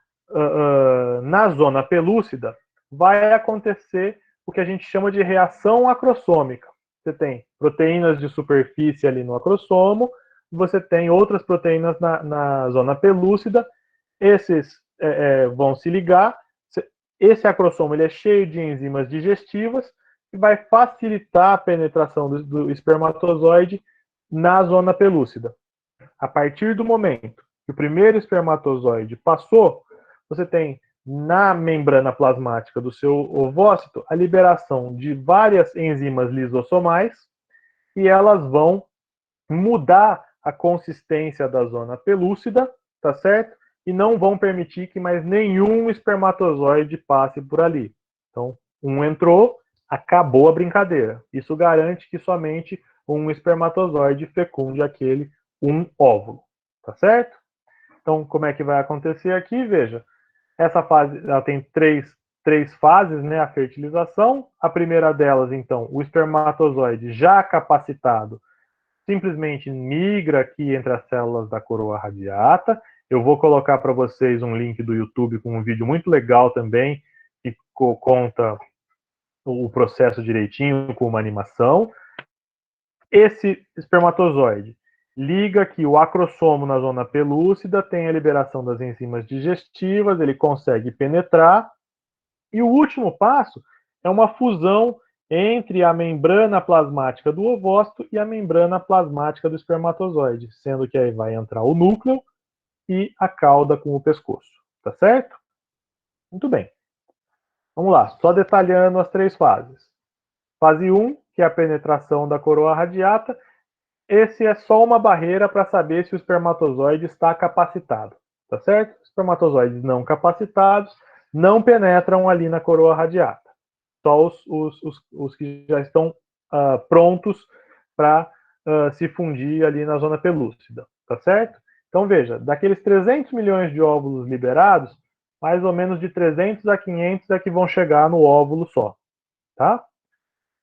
na zona pelúcida, vai acontecer o que a gente chama de reação acrossômica. Você tem proteínas de superfície ali no acrossomo, você tem outras proteínas na zona pelúcida, esses vão se ligar, esse acrossomo ele é cheio de enzimas digestivas e vai facilitar a penetração do espermatozoide na zona pelúcida. A partir do momento que o primeiro espermatozoide passou, você tem na membrana plasmática do seu ovócito a liberação de várias enzimas lisossomais e elas vão mudar a consistência da zona pelúcida, tá certo? E não vão permitir que mais nenhum espermatozoide passe por ali. Então, um entrou, acabou a brincadeira. Isso garante que somente um espermatozoide fecunde aquele óvulo, tá certo? Então, como é que vai acontecer aqui? Veja, essa fase ela tem três fases, né? A fertilização. A primeira delas, então, o espermatozoide já capacitado simplesmente migra aqui entre as células da coroa radiata. Eu vou colocar para vocês um link do YouTube com um vídeo muito legal também, que conta o processo direitinho, com uma animação. Esse espermatozoide liga aqui o acrossomo na zona pelúcida, tem a liberação das enzimas digestivas, ele consegue penetrar. E o último passo é uma fusão entre a membrana plasmática do ovócito e a membrana plasmática do espermatozoide, sendo que aí vai entrar o núcleo e a cauda com o pescoço, tá certo? Muito bem. Vamos lá, só detalhando as três fases. Fase 1, que é a penetração da coroa radiata. Esse é só uma barreira para saber se o espermatozoide está capacitado, tá certo? Espermatozoides não capacitados não penetram ali na coroa radiata. Só os que já estão prontos para se fundir ali na zona pelúcida, tá certo? Então veja, daqueles 300 milhões de óvulos liberados, mais ou menos de 300 a 500 é que vão chegar no óvulo só, tá?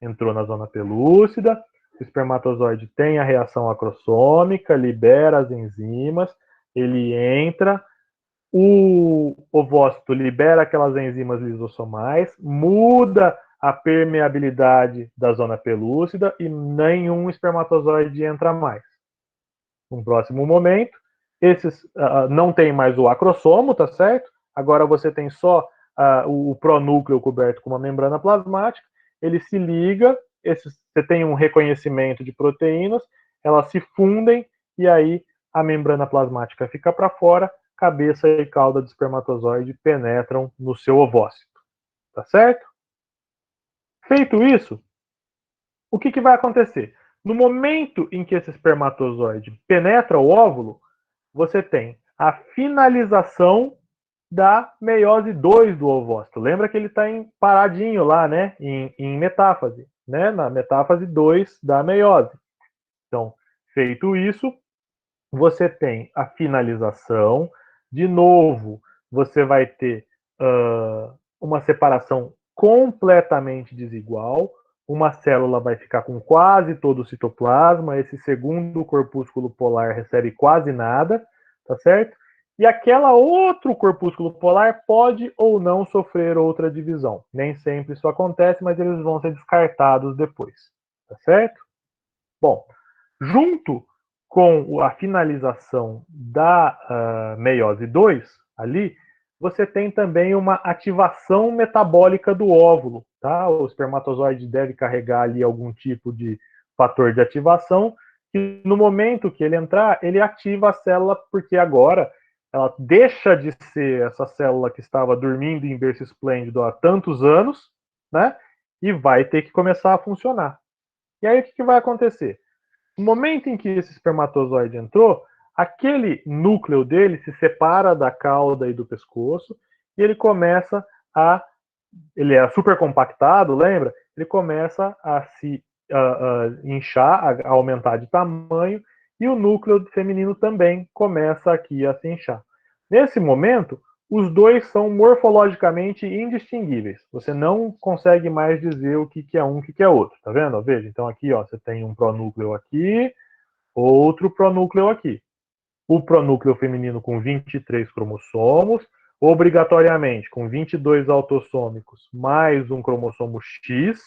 Entrou na zona pelúcida, o espermatozoide tem a reação acrossômica, libera as enzimas, ele entra, o ovócito libera aquelas enzimas lisossomais, muda a permeabilidade da zona pelúcida e nenhum espermatozoide entra mais. No próximo momento, esses não tem mais o acrossomo, tá certo? Agora você tem só o pronúcleo coberto com uma membrana plasmática, ele se liga, você tem um reconhecimento de proteínas, elas se fundem e aí a membrana plasmática fica para fora, cabeça e cauda do espermatozoide penetram no seu ovócito, tá certo? Feito isso, o que vai acontecer? No momento em que esse espermatozoide penetra o óvulo, você tem a finalização da meiose 2 do ovócito. Lembra que ele está paradinho lá, né? Em metáfase, né? Na metáfase 2 da meiose. Então, feito isso, você tem a finalização. De novo, você vai ter uma separação completamente desigual. Uma célula vai ficar com quase todo o citoplasma, esse segundo corpúsculo polar recebe quase nada, tá certo? E aquela outro corpúsculo polar pode ou não sofrer outra divisão. Nem sempre isso acontece, mas eles vão ser descartados depois, tá certo? Bom, junto com a finalização da meiose 2, ali, você tem também uma ativação metabólica do óvulo, tá? O espermatozoide deve carregar ali algum tipo de fator de ativação, e no momento que ele entrar, ele ativa a célula, porque agora ela deixa de ser essa célula que estava dormindo em berço esplêndido há tantos anos, né? E vai ter que começar a funcionar. E aí o que vai acontecer? No momento em que esse espermatozoide entrou, aquele núcleo dele se separa da cauda e do pescoço e ele começa a. Ele é super compactado, lembra? Ele começa a se inchar, a aumentar de tamanho, e o núcleo feminino também começa aqui a se inchar. Nesse momento, os dois são morfologicamente indistinguíveis. Você não consegue mais dizer o que é um e o que é outro. Tá vendo? Veja, então aqui ó, você tem um pronúcleo aqui, outro pronúcleo aqui. O pronúcleo feminino com 23 cromossomos, obrigatoriamente com 22 autossômicos mais um cromossomo X,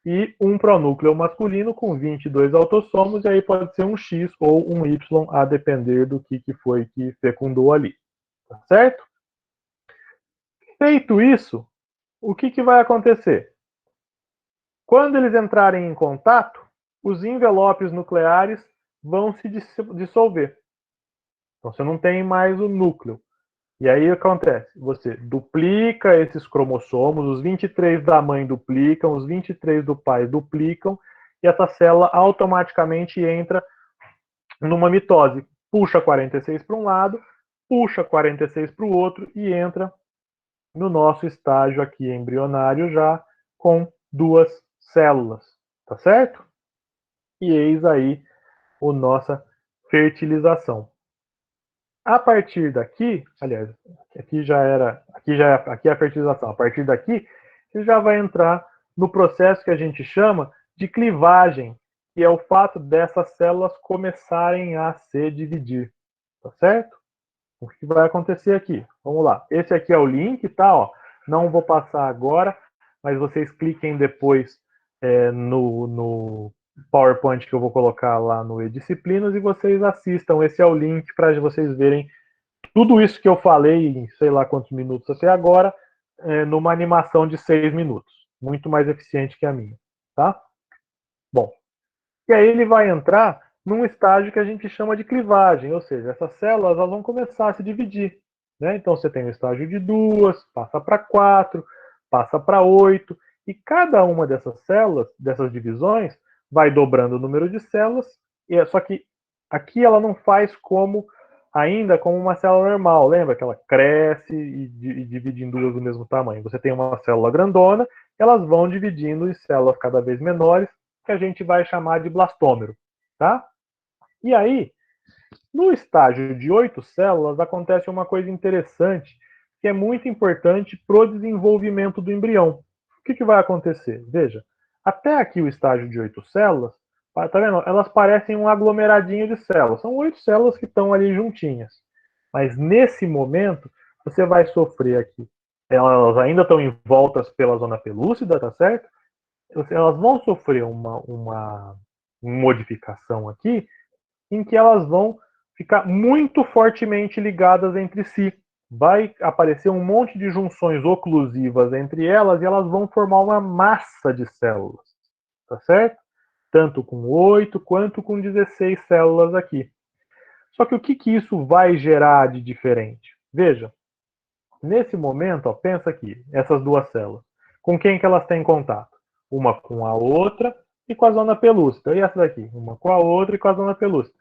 e um pronúcleo masculino com 22 autossomos, e aí pode ser um X ou um Y, a depender do que foi que fecundou ali. Tá certo? Feito isso, o que vai acontecer? Quando eles entrarem em contato, os envelopes nucleares vão se dissolver. Então você não tem mais o núcleo. E aí o que acontece? Você duplica esses cromossomos, os 23 da mãe duplicam, os 23 do pai duplicam, e essa célula automaticamente entra numa mitose. Puxa 46 para um lado, puxa 46 para o outro e entra no nosso estágio aqui embrionário já com duas células. Tá certo? E eis aí a nossa fertilização. A partir daqui, aliás, aqui é a fertilização. A partir daqui, ele já vai entrar no processo que a gente chama de clivagem, que é o fato dessas células começarem a se dividir, tá certo? O que vai acontecer aqui? Vamos lá. Esse aqui é o link, tá? Ó, não vou passar agora, mas vocês cliquem depois no PowerPoint que eu vou colocar lá no E-Disciplinas e vocês assistam. Esse é o link para vocês verem tudo isso que eu falei em sei lá quantos minutos até agora, numa animação de 6 minutos. Muito mais eficiente que a minha. Tá? Bom, e aí ele vai entrar num estágio que a gente chama de clivagem, ou seja, essas células elas vão começar a se dividir. Né? Então você tem o estágio de 2, passa para 4, passa para 8, e cada uma dessas células, dessas divisões, vai dobrando o número de células, só que aqui ela não faz ainda como uma célula normal, lembra que ela cresce e divide em duas do mesmo tamanho. Você tem uma célula grandona, elas vão dividindo em células cada vez menores, que a gente vai chamar de blastômero, tá? E aí, no estágio de 8 células, acontece uma coisa interessante, que é muito importante para o desenvolvimento do embrião. O que vai acontecer? Veja, até aqui o estágio de 8 células, tá vendo? Elas parecem um aglomeradinho de células. São 8 células que estão ali juntinhas. Mas nesse momento, você vai sofrer aqui. Elas ainda estão envoltas pela zona pelúcida, tá certo? Elas vão sofrer uma modificação aqui, em que elas vão ficar muito fortemente ligadas entre si. Vai aparecer um monte de junções oclusivas entre elas e elas vão formar uma massa de células, tá certo? Tanto com 8 quanto com 16 células aqui. Só que o que isso vai gerar de diferente? Veja, nesse momento, ó, pensa aqui, essas duas células. Com quem que elas têm contato? Uma com a outra e com a zona pelúcida. E essa daqui? Uma com a outra e com a zona pelúcida.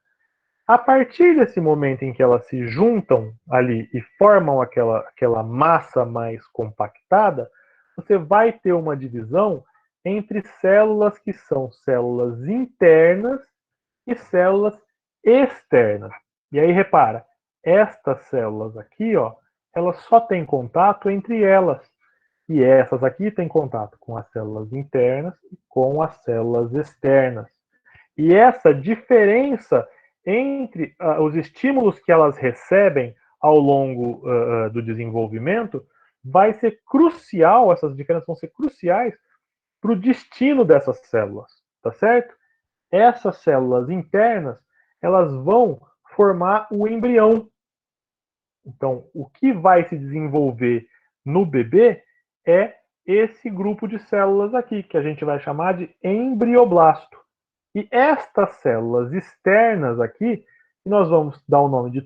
A partir desse momento em que elas se juntam ali e formam aquela massa mais compactada, você vai ter uma divisão entre células que são células internas e células externas. E aí repara, estas células aqui, ó, elas só têm contato entre elas. E essas aqui têm contato com as células internas e com as células externas. E essa diferença entre os estímulos que elas recebem ao longo do desenvolvimento vai ser crucial, essas diferenças vão ser cruciais para o destino dessas células, tá certo? Essas células internas, elas vão formar o embrião. Então, o que vai se desenvolver no bebê é esse grupo de células aqui, que a gente vai chamar de embrioblasto. E estas células externas aqui, que nós vamos dar o nome de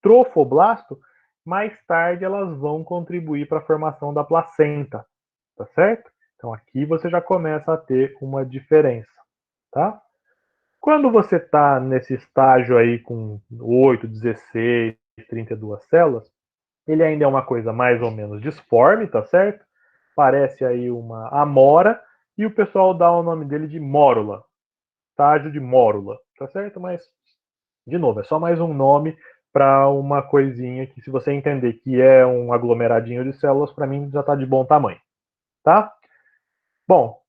trofoblasto, mais tarde elas vão contribuir para a formação da placenta, tá certo? Então aqui você já começa a ter uma diferença, tá? Quando você está nesse estágio aí com 8, 16, 32 células, ele ainda é uma coisa mais ou menos disforme, tá certo? Parece aí uma amora, e o pessoal dá o nome dele de mórula, estágio de mórula, tá certo? Mas, de novo, é só mais um nome para uma coisinha que, se você entender que é um aglomeradinho de células, para mim já está de bom tamanho, tá? Bom,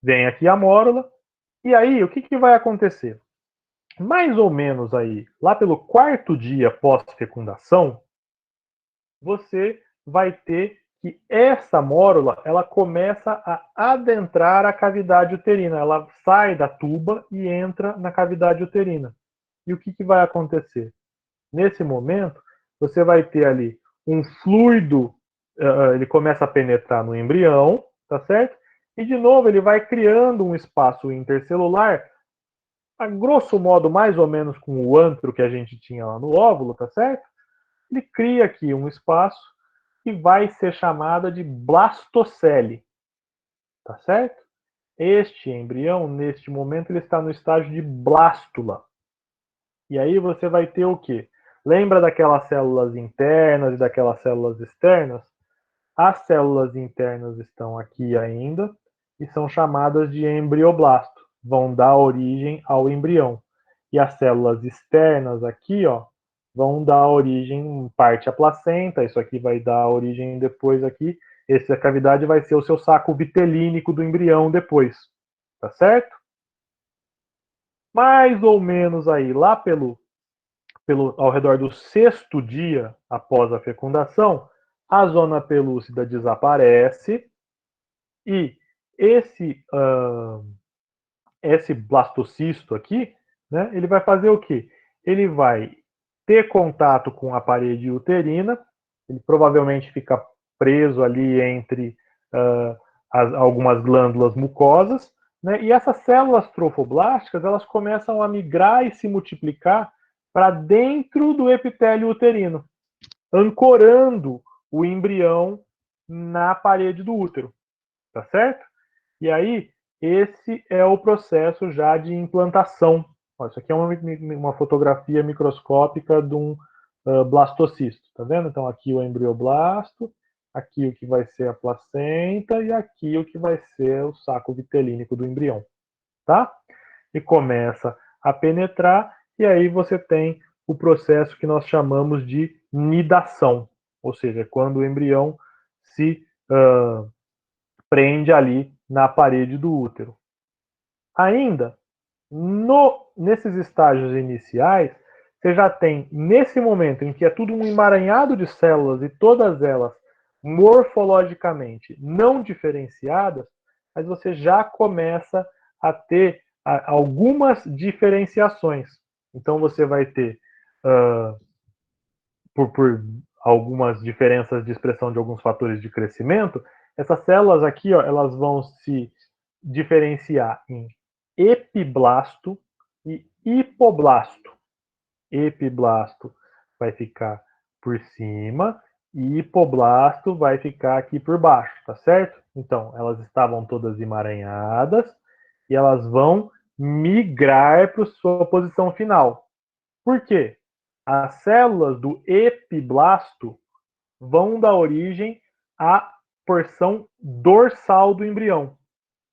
vem aqui a mórula, e aí o que, que vai acontecer? Mais ou menos aí, lá pelo quarto dia pós-fecundação, você vai ter que essa mórula, ela começa a adentrar a cavidade uterina. Ela sai da tuba e entra na cavidade uterina. E o que, que vai acontecer? Nesse momento, você vai ter ali um fluido, ele começa a penetrar no embrião, tá certo? E de novo ele vai criando um espaço intercelular, a grosso modo mais ou menos com o antro que a gente tinha lá no óvulo, tá certo? Ele cria aqui um espaço que vai ser chamada de blastocele, tá certo? Este embrião, neste momento, ele está no estágio de blástula. E aí você vai ter o quê? Lembra daquelas células internas e daquelas células externas? As células internas estão aqui ainda e são chamadas de embrioblasto. Vão dar origem ao embrião. E as células externas aqui, ó, vão dar origem, em parte, à placenta. Isso aqui vai dar origem depois aqui. Essa cavidade vai ser o seu saco vitelínico do embrião depois. Tá certo? Mais ou menos aí, lá ao redor do sexto dia após a fecundação, a zona pelúcida desaparece e esse blastocisto aqui, né, ele vai fazer o quê? Ele vai ter contato com a parede uterina, ele provavelmente fica preso ali entre algumas glândulas mucosas, né, e essas células trofoblásticas, elas começam a migrar e se multiplicar para dentro do epitélio uterino, ancorando o embrião na parede do útero, tá certo? E aí, esse é o processo já de implantação. Ó, isso aqui é uma fotografia microscópica de um blastocisto, tá vendo? Então, aqui o embrioblasto, aqui o que vai ser a placenta e aqui o que vai ser o saco vitelínico do embrião, tá? E começa a penetrar, e aí você tem o processo que nós chamamos de nidação, ou seja, quando o embrião se prende ali na parede do útero. Ainda, nesses estágios iniciais, você já tem, nesse momento em que é tudo um emaranhado de células e todas elas morfologicamente não diferenciadas, mas você já começa a ter algumas diferenciações. Então você vai ter, por algumas diferenças de expressão de alguns fatores de crescimento, essas células aqui, ó, elas vão se diferenciar em epiblasto e hipoblasto. Epiblasto vai ficar por cima e hipoblasto vai ficar aqui por baixo, tá certo? Então, elas estavam todas emaranhadas e elas vão migrar para a sua posição final. Por quê? As células do epiblasto vão dar origem à porção dorsal do embrião.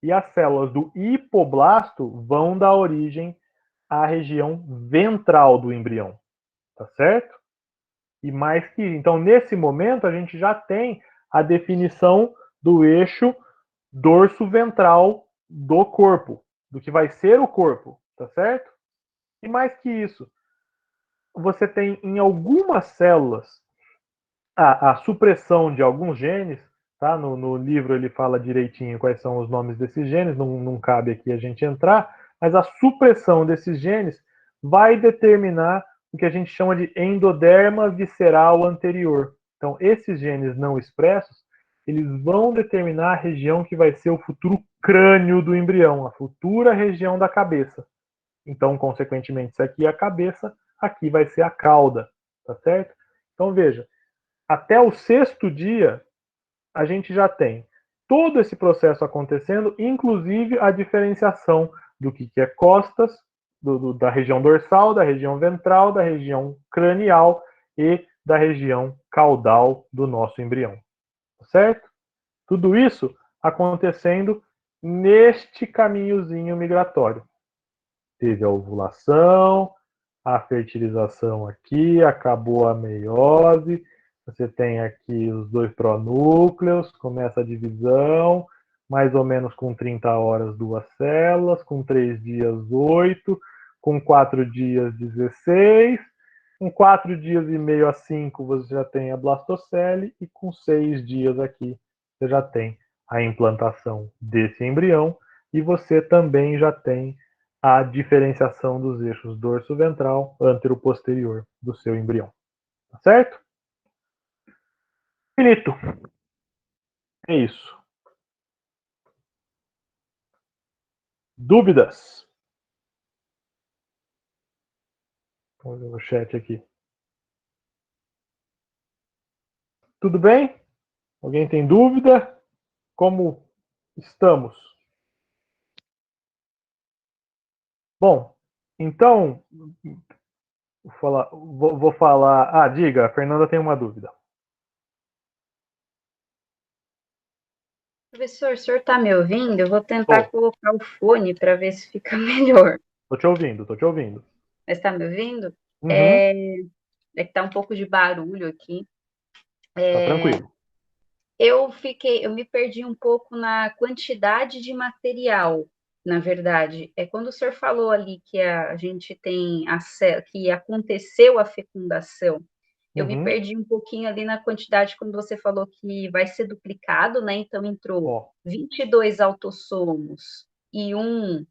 E as células do hipoblasto vão dar origem à região ventral do embrião. Tá certo? E mais que então, nesse momento, a gente já tem a definição do eixo dorso-ventral do corpo, do que vai ser o corpo, tá certo? E mais que isso, você tem em algumas células a supressão de alguns genes, tá? No livro ele fala direitinho quais são os nomes desses genes, não cabe aqui a gente entrar, mas a supressão desses genes vai determinar o que a gente chama de endoderma visceral anterior. Então, esses genes não expressos, eles vão determinar a região que vai ser o futuro crânio do embrião, a futura região da cabeça. Então, consequentemente, isso aqui é a cabeça, aqui vai ser a cauda, tá certo? Então, veja, até o 6º dia, a gente já tem todo esse processo acontecendo, inclusive a diferenciação do que é costas, da região dorsal, da região ventral, da região cranial e da região caudal do nosso embrião. Certo? Tudo isso acontecendo neste caminhozinho migratório. Teve a ovulação, a fertilização aqui, acabou a meiose, você tem aqui os 2 pronúcleos, começa a divisão, mais ou menos com 30 horas 2 células, com 3 dias 8, com 4 dias 16, com 4 dias e meio a 5 você já tem a blastocele e com 6 dias aqui você já tem a implantação desse embrião e você também já tem a diferenciação dos eixos dorso-ventral, antero-posterior do seu embrião. Tá certo? Finito. É isso. Dúvidas? Vamos ver o chat aqui. Tudo bem? Alguém tem dúvida? Como estamos? Bom, então, vou falar. Ah, diga, a Fernanda tem uma dúvida. Professor, o senhor está me ouvindo? Eu vou tentar colocar o fone para ver se fica melhor. Tô te ouvindo, tô te ouvindo. Mas está me ouvindo? Uhum. É que está um pouco de barulho aqui. Tá tranquilo. Eu me perdi um pouco na quantidade de material, na verdade. É quando o senhor falou ali que a gente tem que aconteceu a fecundação. Eu me perdi um pouquinho ali na quantidade quando você falou que vai ser duplicado, né? Então entrou 22 autossomos e um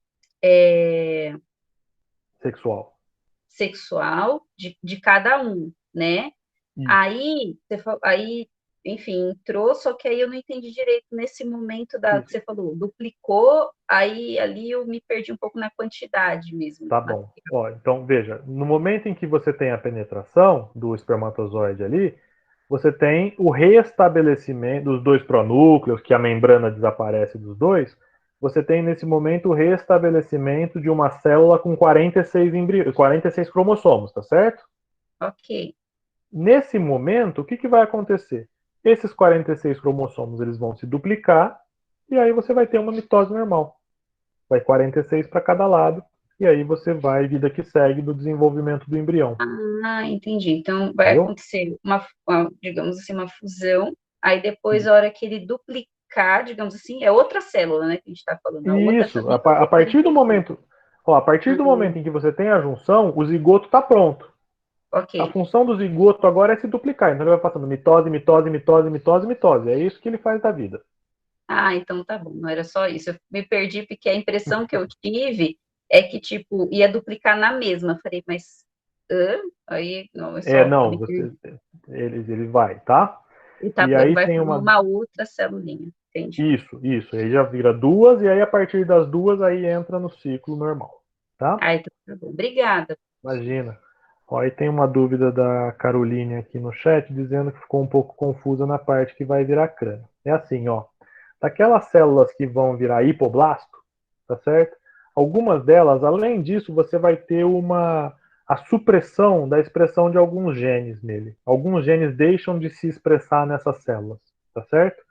sexual de cada um, né? Aí, enfim, entrou, só que aí eu não entendi direito nesse momento que você falou, duplicou, aí ali eu me perdi um pouco na quantidade mesmo. Tá bom. Então, veja, no momento em que você tem a penetração do espermatozoide ali, você tem o restabelecimento dos 2 pronúcleos, que a membrana desaparece dos 2, você tem nesse momento o restabelecimento de uma célula com 46 cromossomos, tá certo? Ok. Nesse momento, o que vai acontecer? Esses 46 cromossomos eles vão se duplicar e aí você vai ter uma mitose normal. Vai 46 para cada lado e aí você vai, vida que segue, do desenvolvimento do embrião. Ah, entendi. Então vai acontecer digamos assim, uma fusão, aí depois, a hora que ele duplicar, digamos assim, é outra célula, né, que a gente está falando. Isso, a partir do momento em que você tem a junção, o zigoto está pronto. Okay. A função do zigoto agora é se duplicar. Então ele vai passando mitose, mitose, mitose, mitose, mitose. É isso que ele faz da vida. Ah, então tá bom. Não era só isso. Eu me perdi porque a impressão que eu tive é que, tipo, ia duplicar na mesma. Eu falei, mas... Aí, não, é só... Não, ele vai, tá? E aí vai formar uma outra celulinha. Entendi. Isso. Aí já vira 2 e aí a partir das 2 aí entra no ciclo normal, tá? Ah, então tá bom. Obrigada. Imagina. Aí tem uma dúvida da Caroline aqui no chat, dizendo que ficou um pouco confusa na parte que vai virar crânio. É assim, ó. Daquelas células que vão virar hipoblasto, tá certo? Algumas delas, além disso, você vai ter a supressão da expressão de alguns genes nele. Alguns genes deixam de se expressar nessas células, tá certo?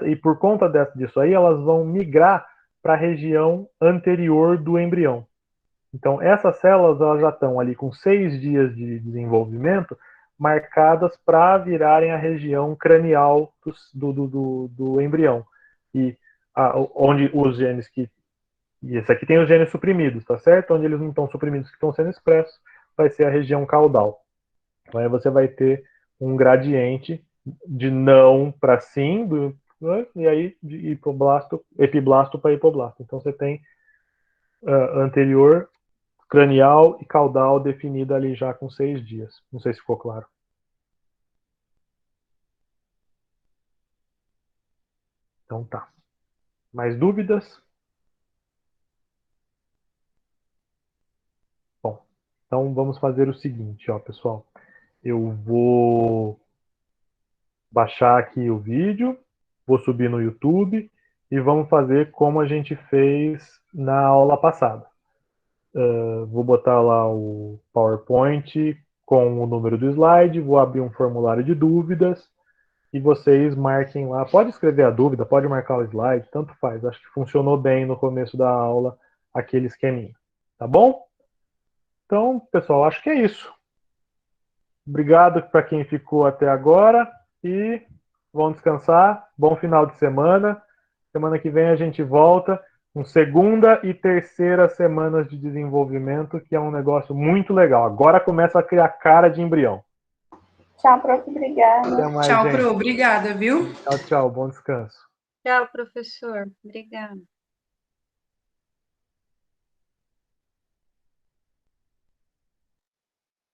E por conta disso aí, elas vão migrar para a região anterior do embrião. Então, essas células elas já estão ali com 6 dias de desenvolvimento, marcadas para virarem a região cranial do embrião. E onde os genes que. E esse aqui tem os genes suprimidos, tá certo? Onde eles não estão suprimidos, que estão sendo expressos, vai ser a região caudal. Então, aí você vai ter um gradiente de não para sim, e aí de epiblasto para hipoblasto. Então, você tem anterior cranial e caudal definida ali já com 6 dias. Não sei se ficou claro. Então tá. Mais dúvidas? Bom, então vamos fazer o seguinte, ó, pessoal. Eu vou baixar aqui o vídeo, vou subir no YouTube e vamos fazer como a gente fez na aula passada. Vou botar lá o PowerPoint com o número do slide, vou abrir um formulário de dúvidas e vocês marquem lá. Pode escrever a dúvida, pode marcar o slide, tanto faz. Acho que funcionou bem no começo da aula aquele esqueminha. Tá bom? Então, pessoal, acho que é isso. Obrigado para quem ficou até agora e vão descansar. Bom final de semana. Semana que vem a gente volta com segunda e terceira semanas de desenvolvimento, que é um negócio muito legal. Agora começa a criar cara de embrião. Tchau, prof. Obrigada. Até mais, Tchau, gente. Pro. Obrigada, viu? Tchau, tchau. Bom descanso. Tchau, professor. Obrigada.